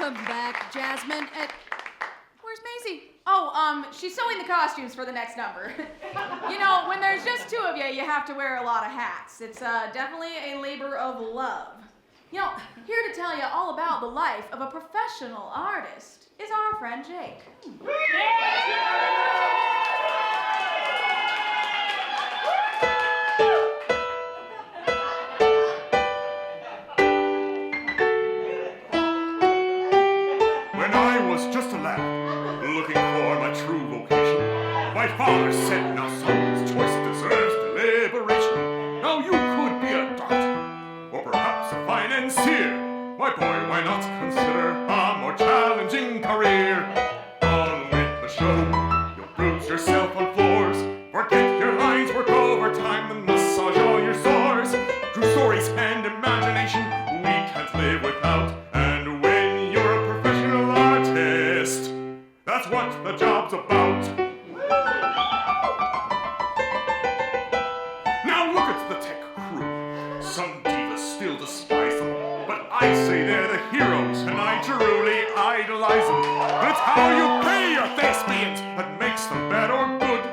Welcome back, Jasmine. Where's Maisie? Oh, she's sewing the costumes for the next number. You know, when there's just two of you, you have to wear a lot of hats. It's definitely a labor of love. You know, here to tell you all about the life of a professional artist is our friend Jake. When I was just a lad, looking for my true vocation, my father said, now son's choice deserves deliberation. Now you could be a doctor, or perhaps a financier. My boy, why not consider a more challenging career? On with the show, you'll bruise yourself on floors. Forget your lines, work overtime, and massage all your sores. True stories and imagination we can't live without. And when you're a professional artist, that's what the job's about. Now look at the tech crew. Some divas still despise them, but I say they're the heroes, and I truly idolize them. It's how you pay your thespians that makes them bad or good.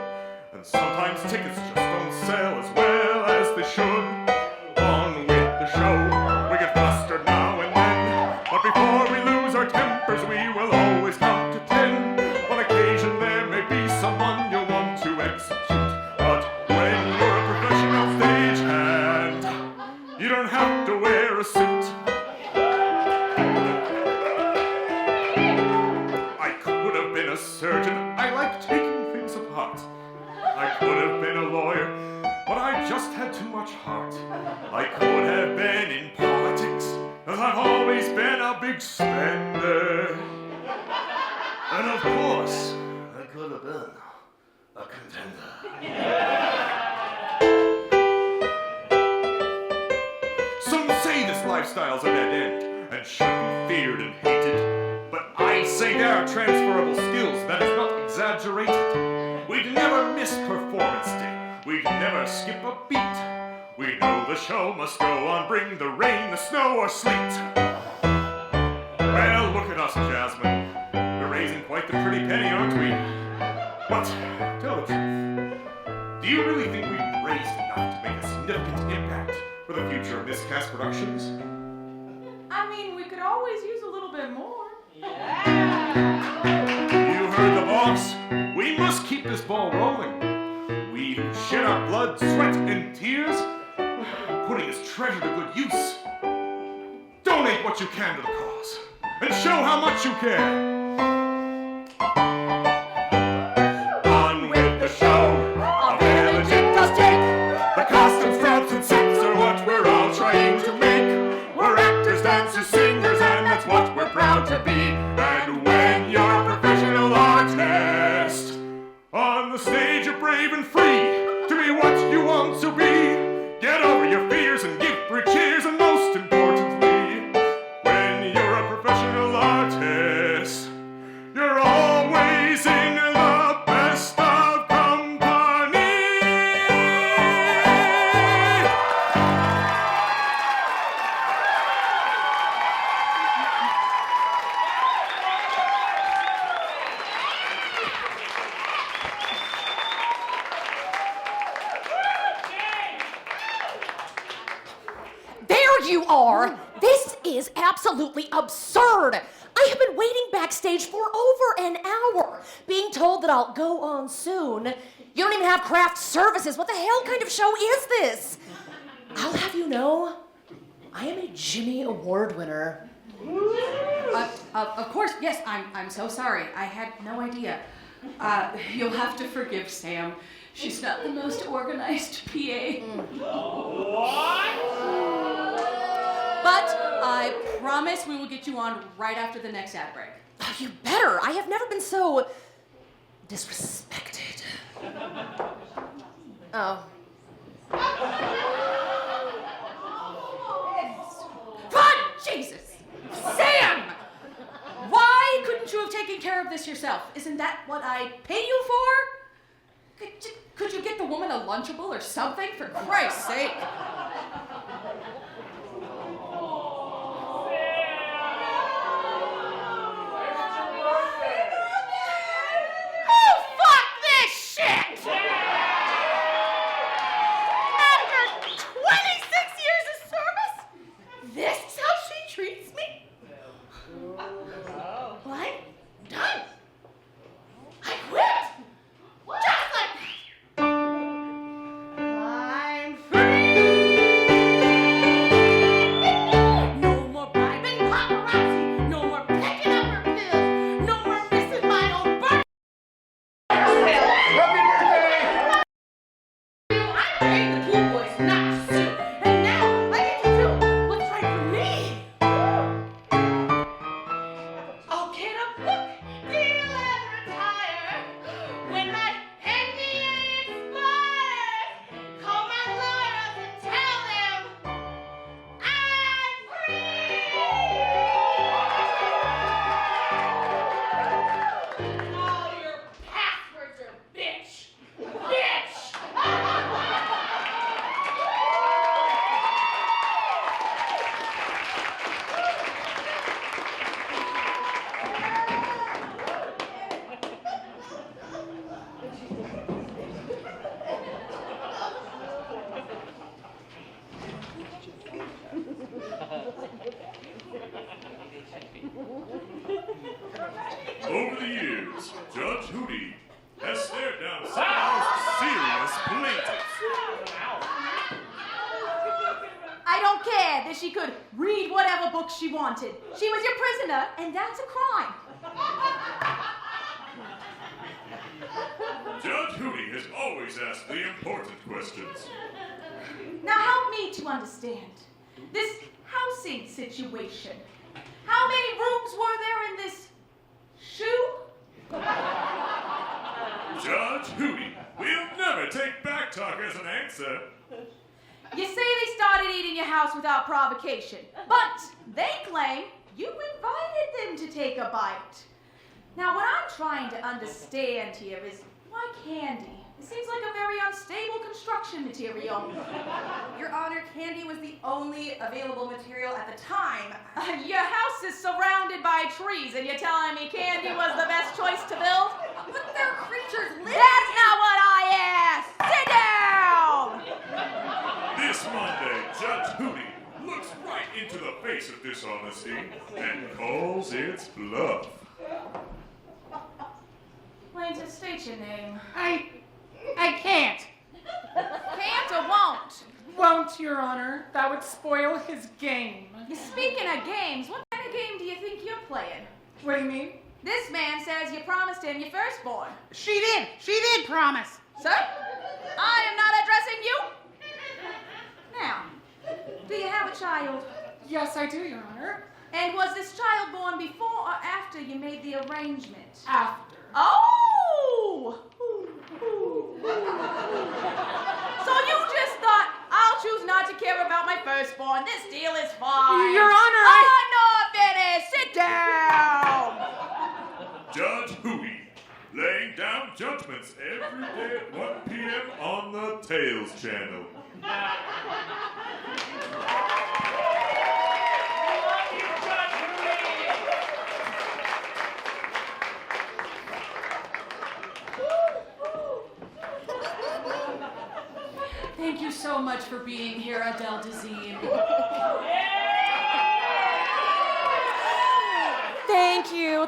And sometimes tickets just don't sell as well as they should. On with the show, we get flustered now and then, but before we lose our tempers, we will always count to 10. On occasion there may be someone you'll want to execute, but when you're a professional stagehand, you don't have to wear a suit. I could have been a surgeon, I like taking things apart. I could have been a lawyer, but I just had too much heart. I could have been in politics, as I've always been a big spender. And of course, I could have been a contender. Some say this lifestyle's a dead end and should be feared and hated. But I say there are transferable skills that is not exaggerated. We'd never miss performance day. We'd never skip a beat. We know the show must go on, bring the rain, the snow, or sleet. Well, look at us, Jasmine. We're raising quite the pretty penny, aren't we? But, tell the truth, do you really think we've raised enough to make a significant impact for the future of MissCast Productions? I mean, we could always use a little bit more. You heard the boss. We must keep this ball rolling. We who shed our blood, sweat, and tears, putting this treasure to good use. Donate what you can to the cause, and show how much you care. On with the show, a village it does take. The costumes, props, and sets are what we're all trying to make. We're actors, dancers, singers, and that's what we're proud to be. And when you're a professional artist, on the stage you're brave and free to be what you want to be. Get over your fears and give free cheers, and most importantly, when you're a professional artist, you're always in the best of company. There you are! This is absolutely absurd! I have been waiting backstage for over an hour, being told that I'll go on soon. You don't even have craft services. What the hell kind of show is this? I'll have you know, I am a Jimmy Award winner. Of course, yes, I'm so sorry. I had no idea. You'll have to forgive Sam. She's not the most organized PA. But I promise we will get you on right after the next ad break. Oh, you better. I have never been so disrespected. Oh. God, Jesus! Sam! Why couldn't you have taken care of this yourself? Isn't that what I pay you for? Could you get the woman a Lunchable or something, for Christ's sake? What? Done. I quit. Just like that. I'm free. No more bribing paparazzi. No more picking up her pills. No more missing my own birthday. I paid the pool boys not to sue, and now I get to do what's right for me. I'll get a book deal and retire when my NDA expires. Call my lawyers and tell them I'm free. All your passwords are bitch. Bitch. Over the years, Judge Hootie has stared down some of the most serious plaintiffs. I don't care that she could read whatever book she wanted. She was your prisoner, and that's a crime. Judge Hootie has always asked the important questions. Now help me to understand this housing situation. How many rooms were there in this shoe? Judge Hootie will never take back talk as an answer. You say they started eating your house without provocation, but they claim you invited them to take a bite. Now, what I'm trying to understand here is why candy? It seems like a very unstable construction material. Your Honor, candy was the only available material at the time. Your house is surrounded by trees, and you're telling me candy was the best choice to build? But they're creatures living. That's not what I asked! Sit down! This Monday, Judge Hootie looks right into the face of dishonesty and calls its bluff. Plaintiff, state your name. I can't. Can't or won't? Won't, Your Honor. That would spoil his game. Speaking of games, what kind of game do you think you're playing? What do you mean? This man says you promised him your firstborn. She did promise. Sir, I am not addressing you. Now, do you have a child? Yes, I do, Your Honor. And was this child born before or after you made the arrangement? After. Oh! So you just thought, I'll choose not to care about my firstborn. This deal is fine. Your Honor, I'm not finished. Sit down. Judge Hootie, laying down judgments every day at 1 p.m. on the Tales Channel. Thank you so much for being here, Adele Dazeem.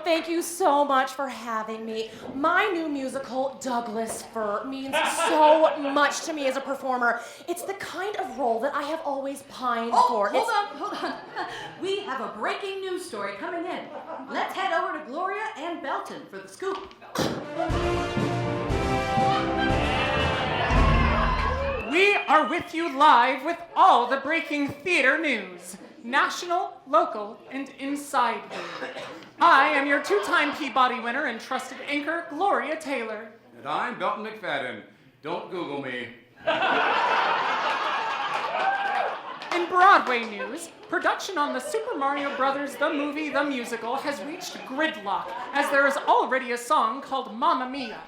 Thank you so much for having me. My new musical, Douglas Fir, means so much to me as a performer. It's the kind of role that I have always pined for. Hold on. We have a breaking news story coming in. Let's head over to Gloria and Belton for the scoop. We are with you live with all the breaking theater news. National, local, and inside you. I am your two-time Peabody winner and trusted anchor, Gloria Taylor. And I'm Belton McFadden. Don't Google me. In Broadway news, production on the Super Mario Brothers the Movie the Musical has reached gridlock, as there is already a song called Mamma Mia.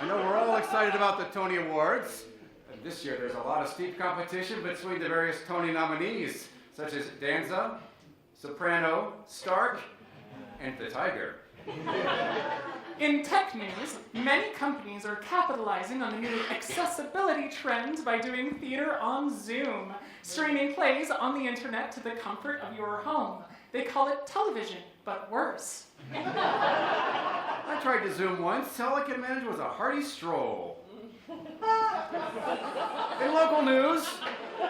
I know we're all excited about the Tony Awards. And this year there's a lot of steep competition between the various Tony nominees, such as Danza, Soprano, Stark, and the Tiger. In tech news, many companies are capitalizing on the new accessibility trend by doing theater on Zoom, streaming plays on the internet to the comfort of your home. They call it television, but worse. I tried to Zoom once. All I could manage was a hearty stroll. In local news,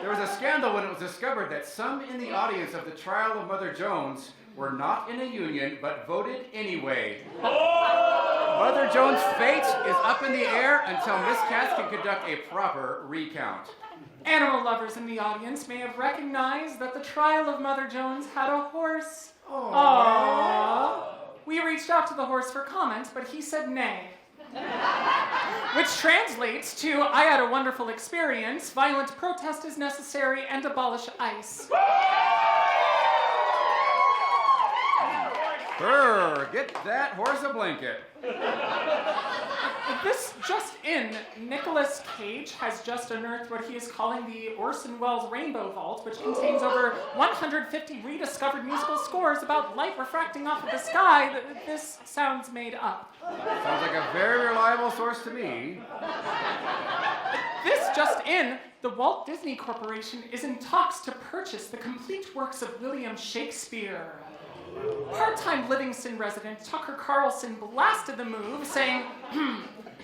there was a scandal when it was discovered that some in the audience of the trial of Mother Jones were not in a union, but voted anyway. Mother Jones' fate is up in the air until MissCast can conduct a proper recount. Animal lovers in the audience may have recognized that the trial of Mother Jones had a horse. Aww. We reached out to the horse for comment, but he said nay. Which translates to, I had a wonderful experience, violent protest is necessary, and abolish ICE. Brr, get that horse a blanket. This just in, Nicolas Cage has just unearthed what he is calling the Orson Welles Rainbow Vault, which contains over 150 rediscovered musical scores about light refracting off of the sky. This sounds made up. Sounds like a very reliable source to me. This just in, the Walt Disney Corporation is in talks to purchase the complete works of William Shakespeare. Part-time Livingston resident Tucker Carlson blasted the move, saying,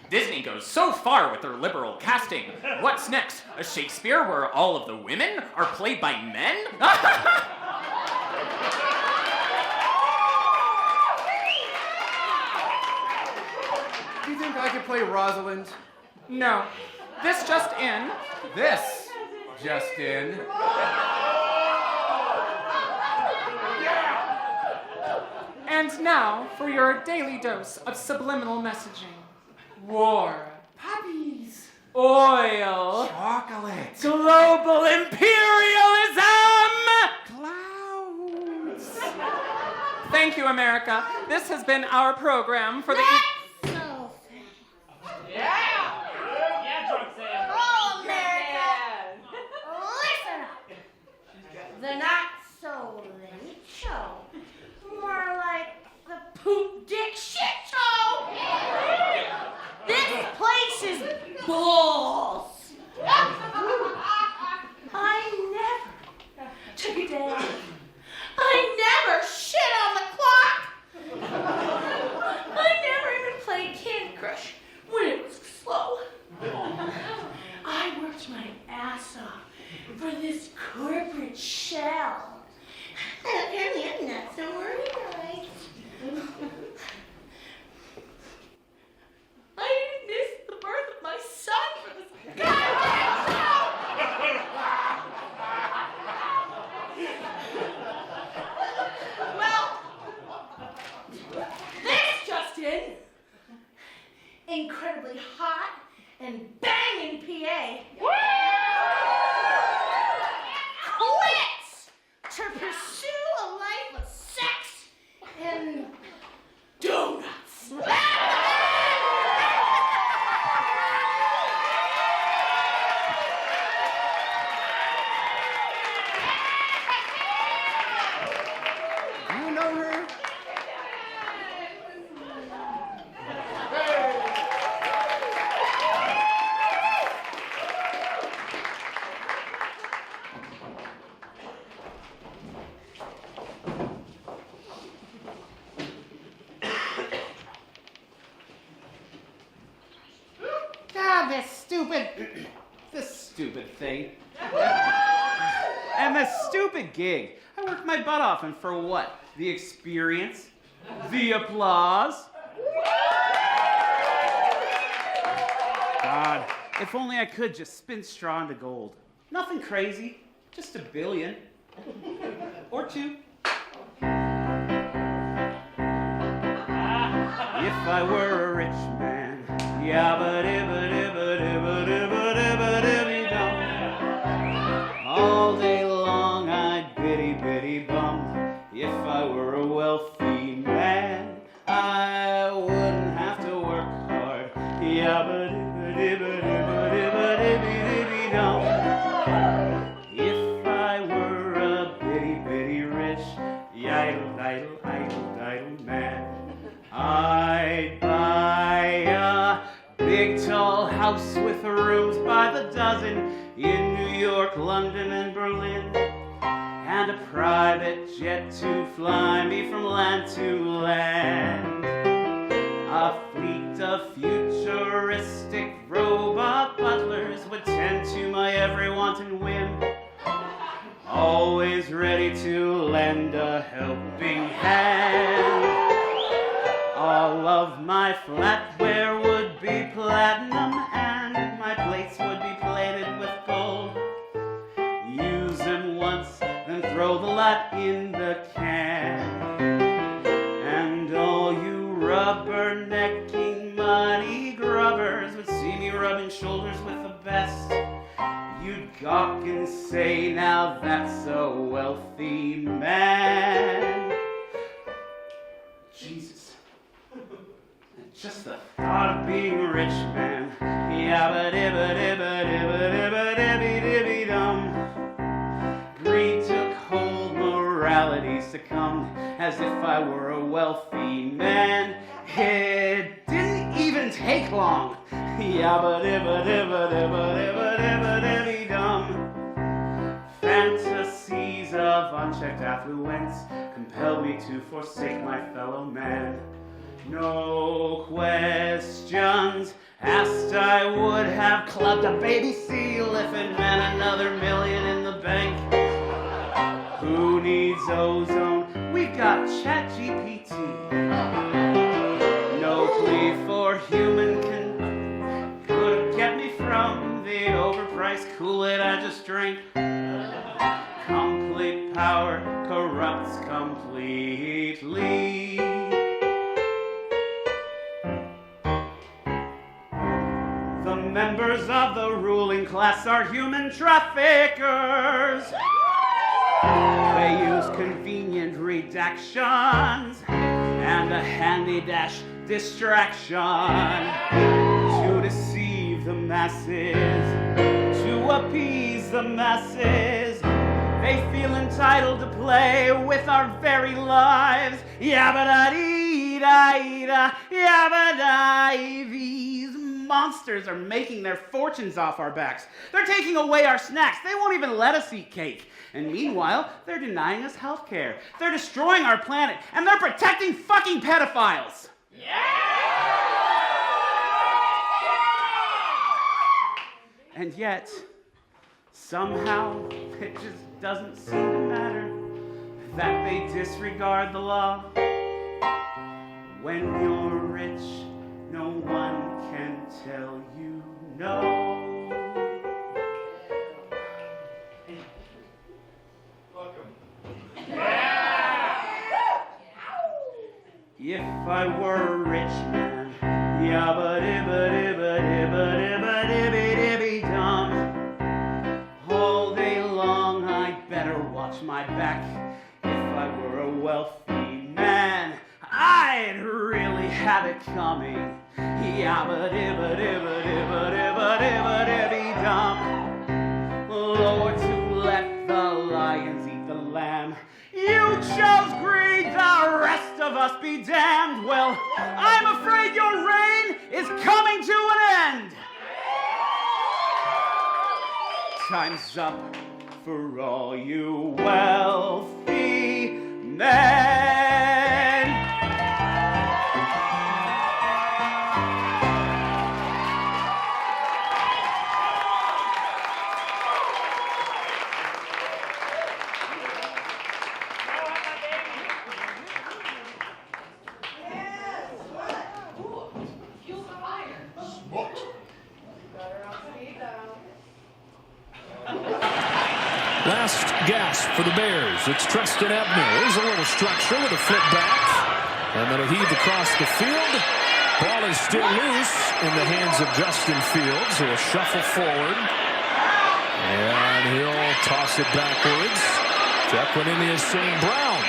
Disney goes so far with their liberal casting. What's next? A Shakespeare where all of the women are played by men? Do you think I could play Rosalind? No. This just in. This just in. And now for your daily dose of subliminal messaging. War. Puppies. Oil. Chocolate. Global imperialism! Clouds. Thank you, America. This has been our program for the... Oh, America! Listen up. The Not So Late Show. More like the Poop Dick Shit Show. This place is balls. I never took a day off. I never shit on the clock. I never even played Candy Crush when it was slow. I worked my ass off for this corporate shell. Apparently I'm not so organized. I didn't miss the birth of my son for this goddamn show. Well, this just in. Incredibly hot and banging PA. Quits to pursue a life of sex and donuts. Do you know her? This stupid thing. And this stupid gig. I worked my butt off, and for what? The experience? The applause? God, if only I could just spin straw into gold. Nothing crazy, just $1 billion. Or 2. If I were a rich man, yabba-dibba-dibba-dibba-dibba-dibba-dibba-dum. All day long I'd bitty-bitty-bum. If I were a wealthy man, I wouldn't have to work hard. Yabba-dibba-dibba-dibba-dibba-dibba-dibba-dum. If I were a bitty-bitty rich, yidle idle man. I'd buy a big tall house with rooms by the dozen in New York, London, and Berlin, and a private jet to fly me from land to land. A fleet of futuristic robot butlers would tend to my every want and whim, always ready to lend a helping hand. All of my flatware would be platinum and my plates would be plated with gold. Use them once, then throw the lot in the can. And all you rubbernecking money grubbers would see me rubbing shoulders with the best. You'd gawk and say, now that's a wealthy man. Jesus. Just the thought of being rich, man. Yabba-dibba-dibba-dibba-dibba-dibba-dibba-dum. Greed took hold, morality succumbed, as if I were a wealthy man. It didn't even take long. Yabba-dibba-dibba-dibba-dibba-dibba-dibba-dum. Fantasies of unchecked affluence compelled me to forsake my fellow man. No questions asked, I would have clubbed a baby seal if it meant another million in the bank. Who needs ozone? We've got ChatGPT. No plea for human could get me from the overpriced Kool-Aid I just drank. Complete power corrupts completely. The members of the ruling class are human traffickers. They use convenient redactions and a handy dash distraction to deceive the masses, to appease the masses. They feel entitled to play with our very lives. Yabba-da-dee-da-dee-da, yabba-da-dee. These monsters are making their fortunes off our backs. They're taking away our snacks. They won't even let us eat cake. And meanwhile, they're denying us health care. They're destroying our planet, and they're protecting fucking pedophiles. And yet, somehow, it just doesn't seem to matter that they disregard the law. When you're rich, no one can tell you no. If I were a rich man, yabba-dibba-dibba-dibba-dibba-dibba-dibba-dibba-dum, all day long I'd better watch my back. If I were a wealthy man, I'd really have it coming. Yabba-dibba-dibba-dibba-dibba-dibba-dibba-dibba-dum, Lord, to let the lions eat the lamb. You chose greed, the rest of us be damned. Well, I'm afraid your reign is coming to an end. Time's up for all you wealthy men. Last gasp for the Bears. It's Tristan Ebner. There's a little structure with a flip back. And then a heave across the field. Ball is still loose in the hands of Justin Fields, who will shuffle forward. And he'll toss it backwards. Check went into his St. Brown.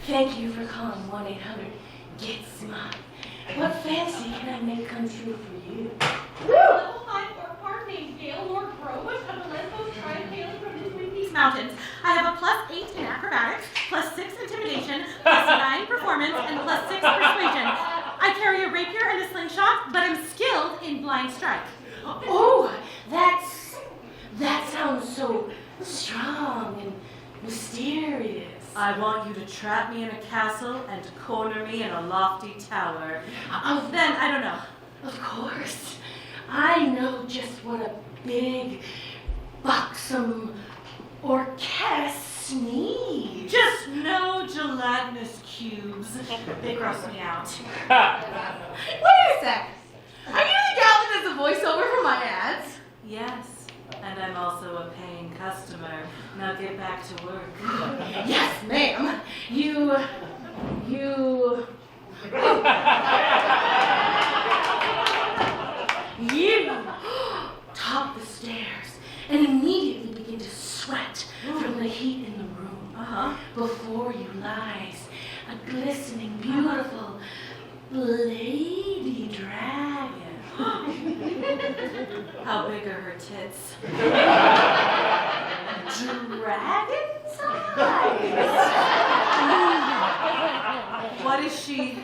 Thank you for calling 1-800-GET-SMART. What fancy can I make come true for you? Level 5 or park named Gail Lord Grove. +9 performance, and +6 persuasion. I carry a rapier and a slingshot, but I'm skilled in blind strike. Oh, that sounds so strong and mysterious. I want you to trap me in a castle and corner me in a lofty tower. Then, I don't know. Of course. I know just what a big, buxom orchestra needs. Just no gelatinous cubes. They gross me out. Wait a sec. Are you the gal that does the voiceover for my ads? Yes, and I'm also a paying customer. Now get back to work. Yes, ma'am. You top the stairs and immediately begin to sweat from the heat in the room. Before you lies a glistening, beautiful lady dragon. How big are her tits? Dragon's eyes. What is she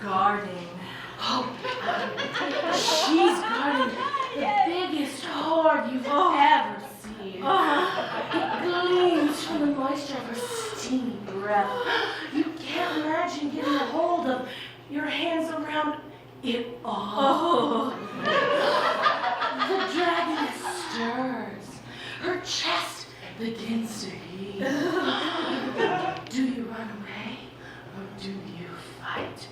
guarding? She's guarding the biggest hoard you've ever seen. It gleams from the moisture of her steamy breath. You can't imagine getting a hold of your hands around it all. The dragon stirs. Her chest begins to heave. Do you run away or do you fight?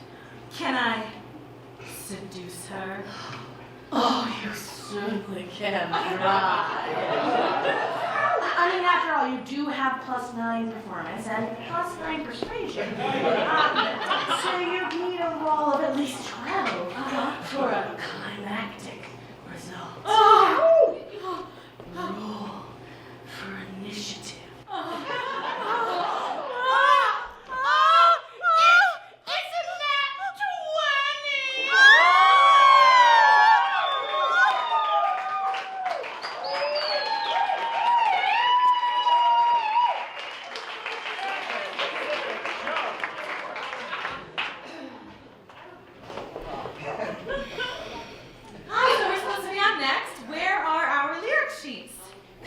Can I seduce her? Oh, you certainly can try. I mean, after all, you do have +9 performance and +9 persuasion. So you need a roll of at least 12 for a climactic result. Roll for initiative.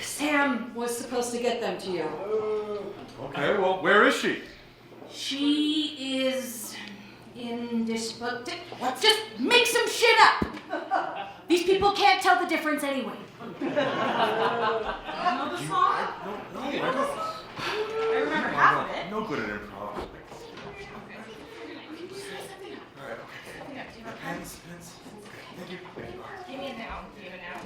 Sam was supposed to get them to you. Okay, well, where is she? She is in this book. Just make some shit up. These people can't tell the difference anyway. You know the song? I remember half of it. No good at improv. Alright, okay. Pens. Thank you. Give me a now. Give me a now.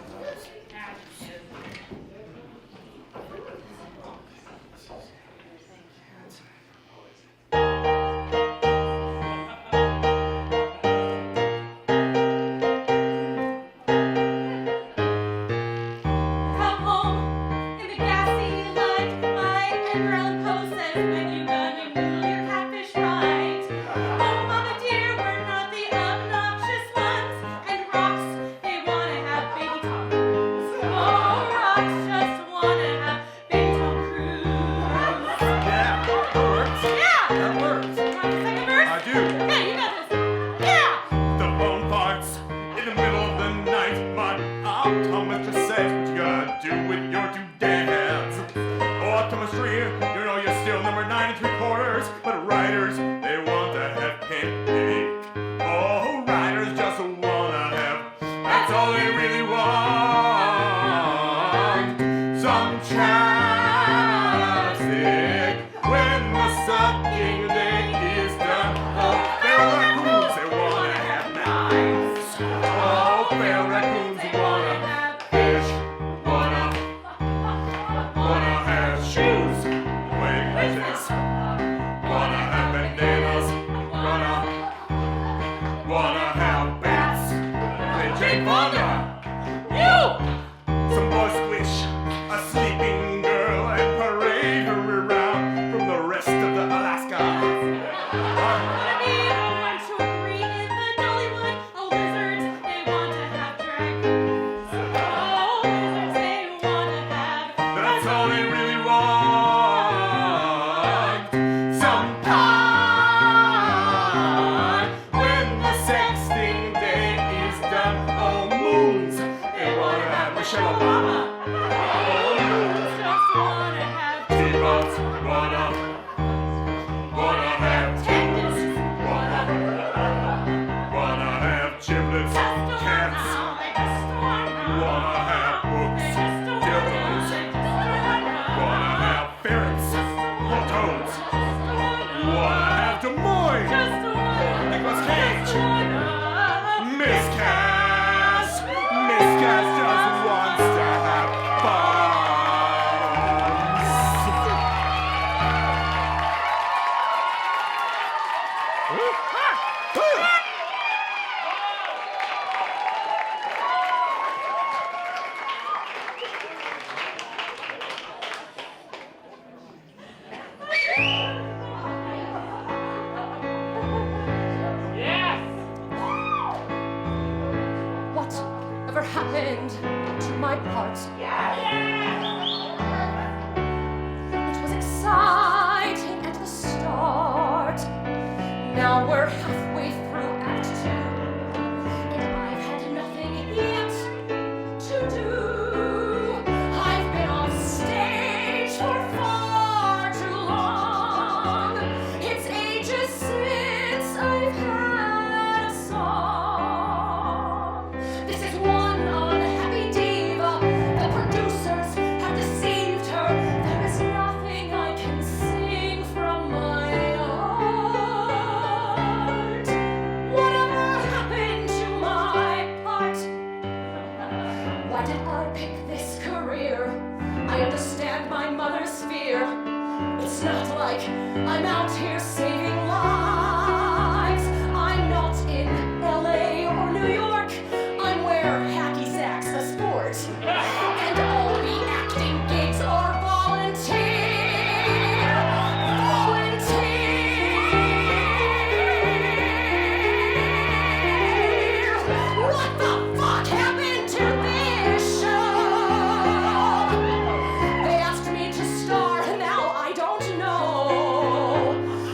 Some Teapots, wanna have tennis, wanna have giblets, cats, wanna have books, dildos, wanna have ferrets, or toads, wanna have Des Moines, Nicolas Cage, MissCast just wants to have fun. Whatever happened to my part? It was exciting at the start. Now we're halfway through Act 2, and I've had nothing yet to do. I've been on stage for far too long. It's ages since I've had a song. This is one unhappy diva. The producers have deceived her. There is nothing I can sing from my heart. Whatever happened to my part? Why did I pick this career? I understand my mother's fear. It's not like I'm out here saving lives. I'm not in LA or New York. I'm where hacky sack's a sport. And all the acting gigs are volunteer. What the fuck happened to this show? They asked me to star, and now I don't know.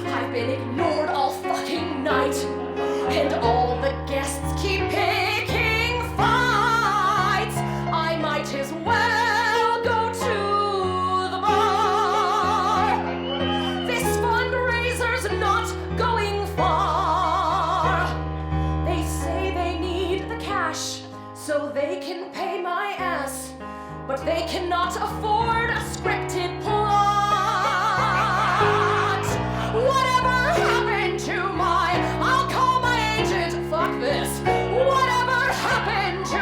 I've been ignored all fucking night, and all the guests keep picking fights. I might as well go to the bar. This fundraiser's not going far. They say they need the cash so they can pay my ass, but they cannot afford a scripted plot. Whatever happened to my, I'll call my agent, fuck this. Whatever happened to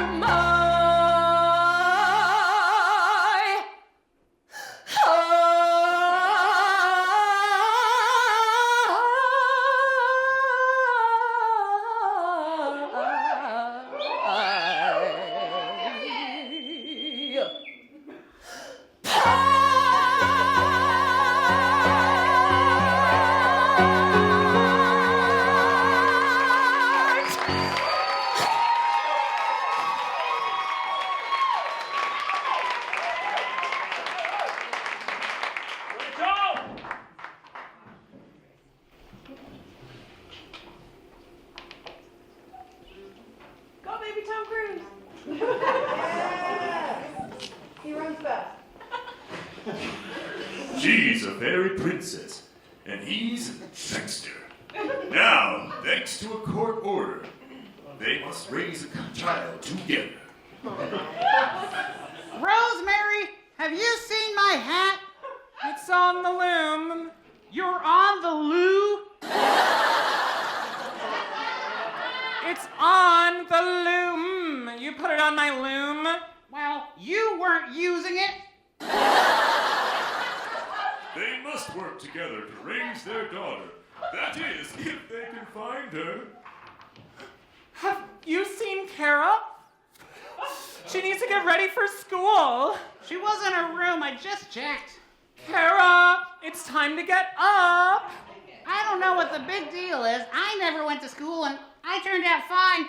Go, baby Tom Cruise. He runs fast. She's a fairy princess, and he's a trickster. Now, thanks to a court order, they must raise a child together. Rosemary, have you seen my hat? It's on the loom. You're on the loo? It's on the loom. You put it on my loom. Well, you weren't using it. They must work together to raise their daughter. That is, if they can find her. Have you seen Kara? She needs to get ready for school. She was in her room. I just checked. Kara, it's time to get up. I don't know what the big deal is. I never went to school and I turned out fine.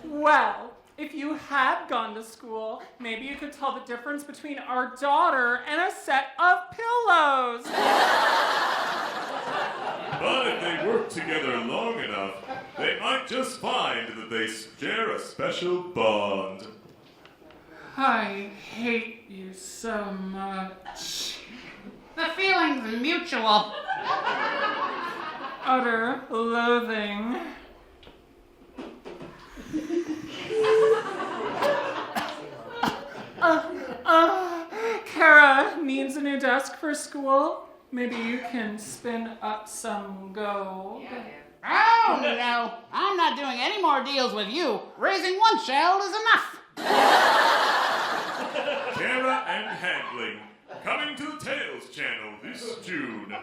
Well, if you had gone to school, maybe you could tell the difference between our daughter and a set of pillows. But if they work together long enough, they might just find that they share a special bond. I hate you so much. The feeling's mutual. Utter loathing. Kara needs a new desk for school. Maybe you can spin up some gold. Oh, no. I'm not doing any more deals with you. Raising one child is enough. Kara and Handling, coming to the Tales channel this June.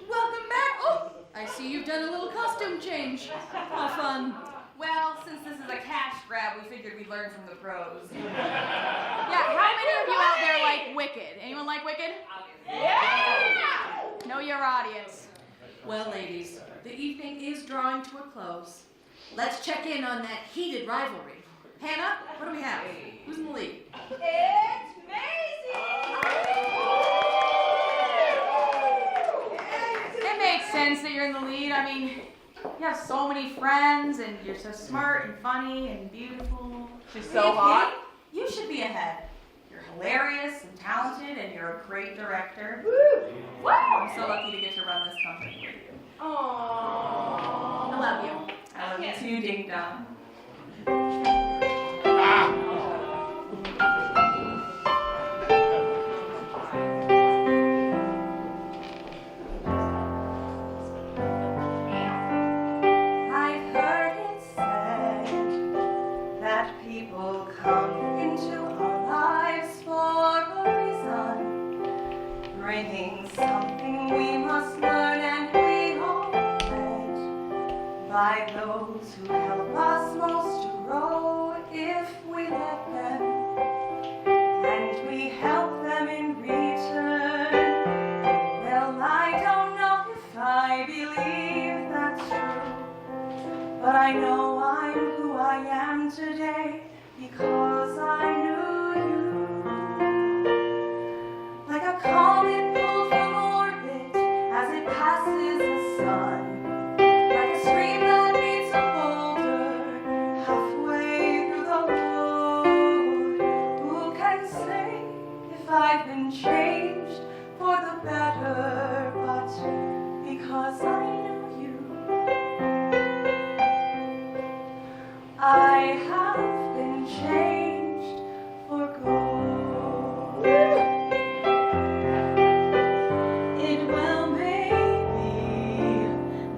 Welcome back. Oh, I see you've done a little costume change. How fun. Well, since this is a cash grab, we figured we'd learn from the pros. Yeah, how many of you out there like Wicked? Anyone like Wicked? Yeah! Know your audience. Well, ladies, the evening is drawing to a close. Let's check in on that heated rivalry. Hannah, what do we have? Who's in the lead? It's Maisie! It makes sense that you're in the lead. I mean, you have so many friends, and you're so smart and funny and beautiful. She's so hot. You should be ahead. You're hilarious and talented, and you're a great director. Woo! I'm so lucky to get to run this company with you. Aww. I love you. I love you too, Ding Dong. I've heard it said that people come into our lives for a reason, bringing something we must learn, and we all led by those who help us most to grow if we let them, and we help them in return. Well, I don't know if I believe that's true, but I know I'm who I am today because I knew you. Like a comet pulled from orbit as it passes the sun, like a stream that meets a boulder halfway through the road. Who can say if I've been changed for the better, but because I knew you, I have been changed for good. It well may be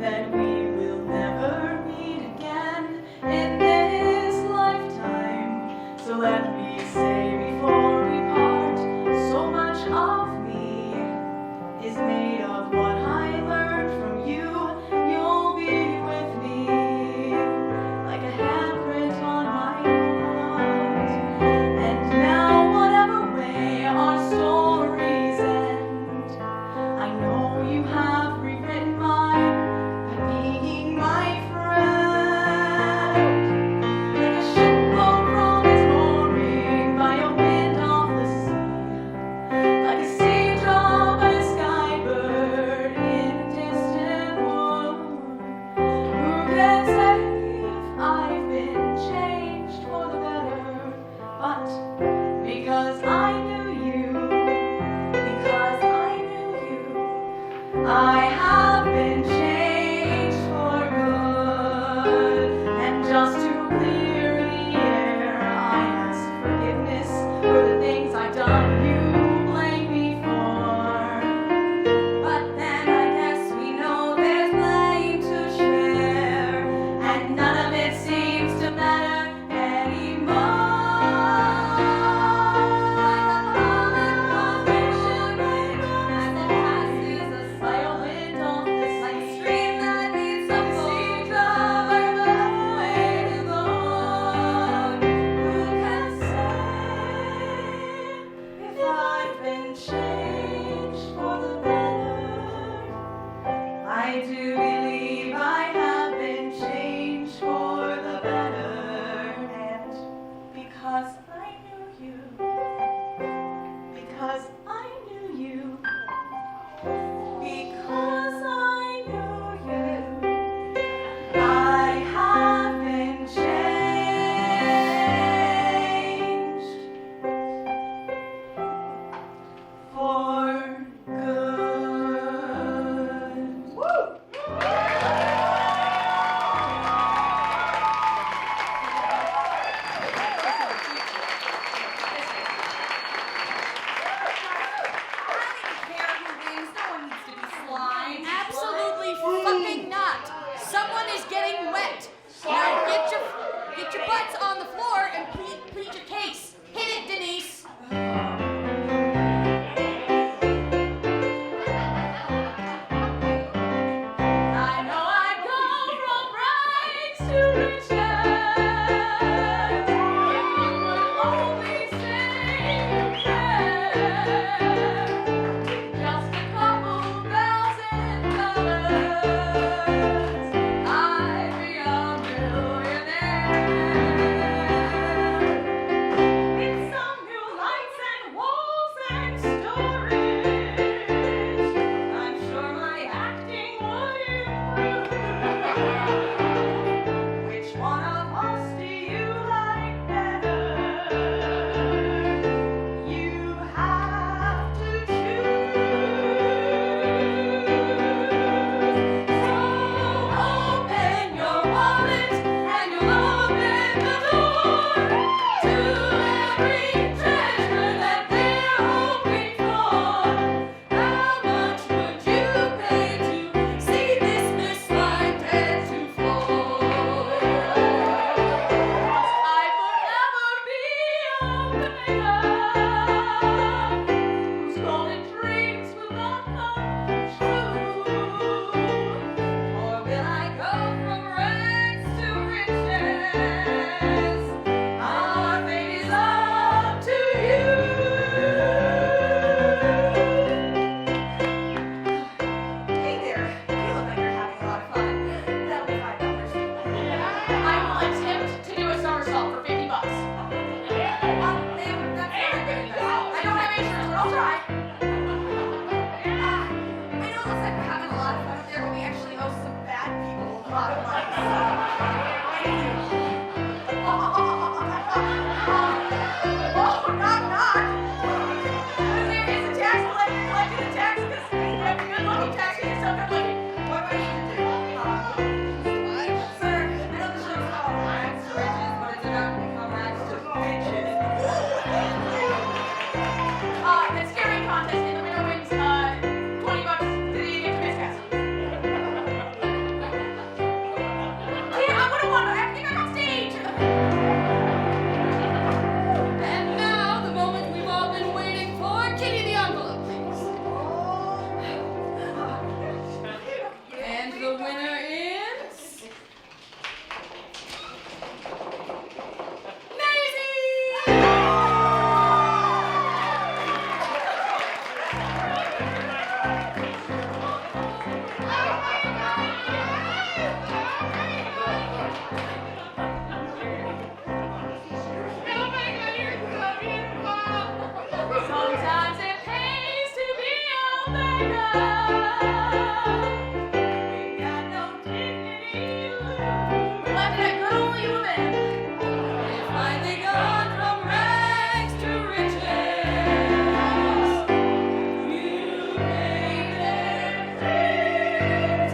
that we will never meet again in this lifetime, so let me say before we part, so much of me is made of what I learned from you. You'll be with me like a handprint on my heart. And now whatever way our stories end, I know you have rewritten mine by being my friend. Like a ship blown from its mooring by a wind off the sea, like a sea drop by a skybird in a distant wood. Who can say if I've been changed for the better? But because I knew you, because I knew you, I have been changed for good. And just to clear the air, I ask forgiveness for the things I've done you blame me for. But then I guess we know there's blame to share, and none of it seems to matter anymore. Like a comet of fiction as it passes us by a wind Someone is getting wet. Now get your butts on the floor and plead your case. Hit it, Denise. I know I go from rags to riches. You would only say you can. Just a couple thousand dollars, I'd be a millionaire. With some new lights and walls and storage, I'm sure my acting would improve. Which one of us do you like better? You have to choose. So open your wallet and you'll open the door to every treasure that they're hoping for. How much would you pay to see this Miss Life head to floor? I forever be a beggar whose golden dreams will not come true. Or will I go from rags to riches? Our fate is up to you. Hey there, you look like you're having a lot of fun. That'll be $5. I will attempt to do a somersault for $50. That's very good. I don't have insurance, but I'll try. I know it looks like we're having a lot of fun up there, but we actually owe some bad people a lot of money. Oh, knock, knock. There is a tax collector collecting the tax because you have to be good looking tax and yourself good looking. What do I need to do? Sir, I know the show's called Rags to Riches, but it's about to become Rags to Bitches. The staring contest in the winner wins $20 to the MissCast. Yeah, I wouldn't want to. I have to get back on stage. And now, the moment we've all been waiting for. Kitty the envelope, please. And the winner is Sometimes it pays to be a beggar. We got no dignity to lose. We left it at good old you men. We've finally gone from rags to riches. You made their dreams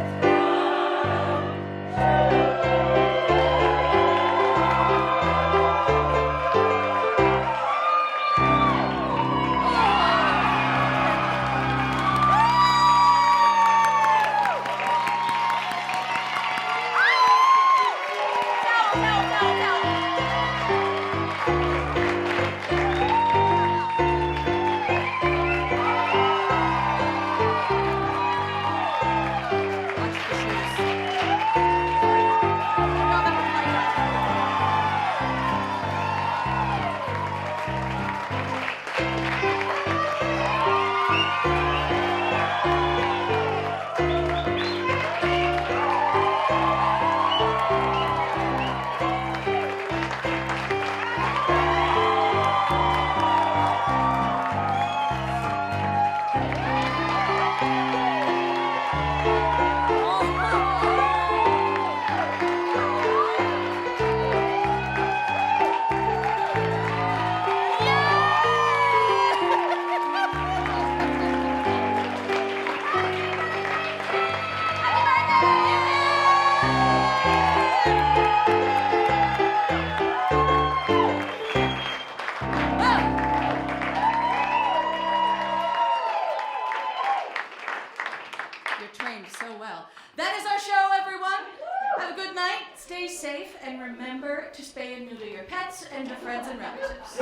You're trained so well. That is our show, everyone. Have a good night, stay safe, and remember to spay and neuter your pets and your friends and relatives.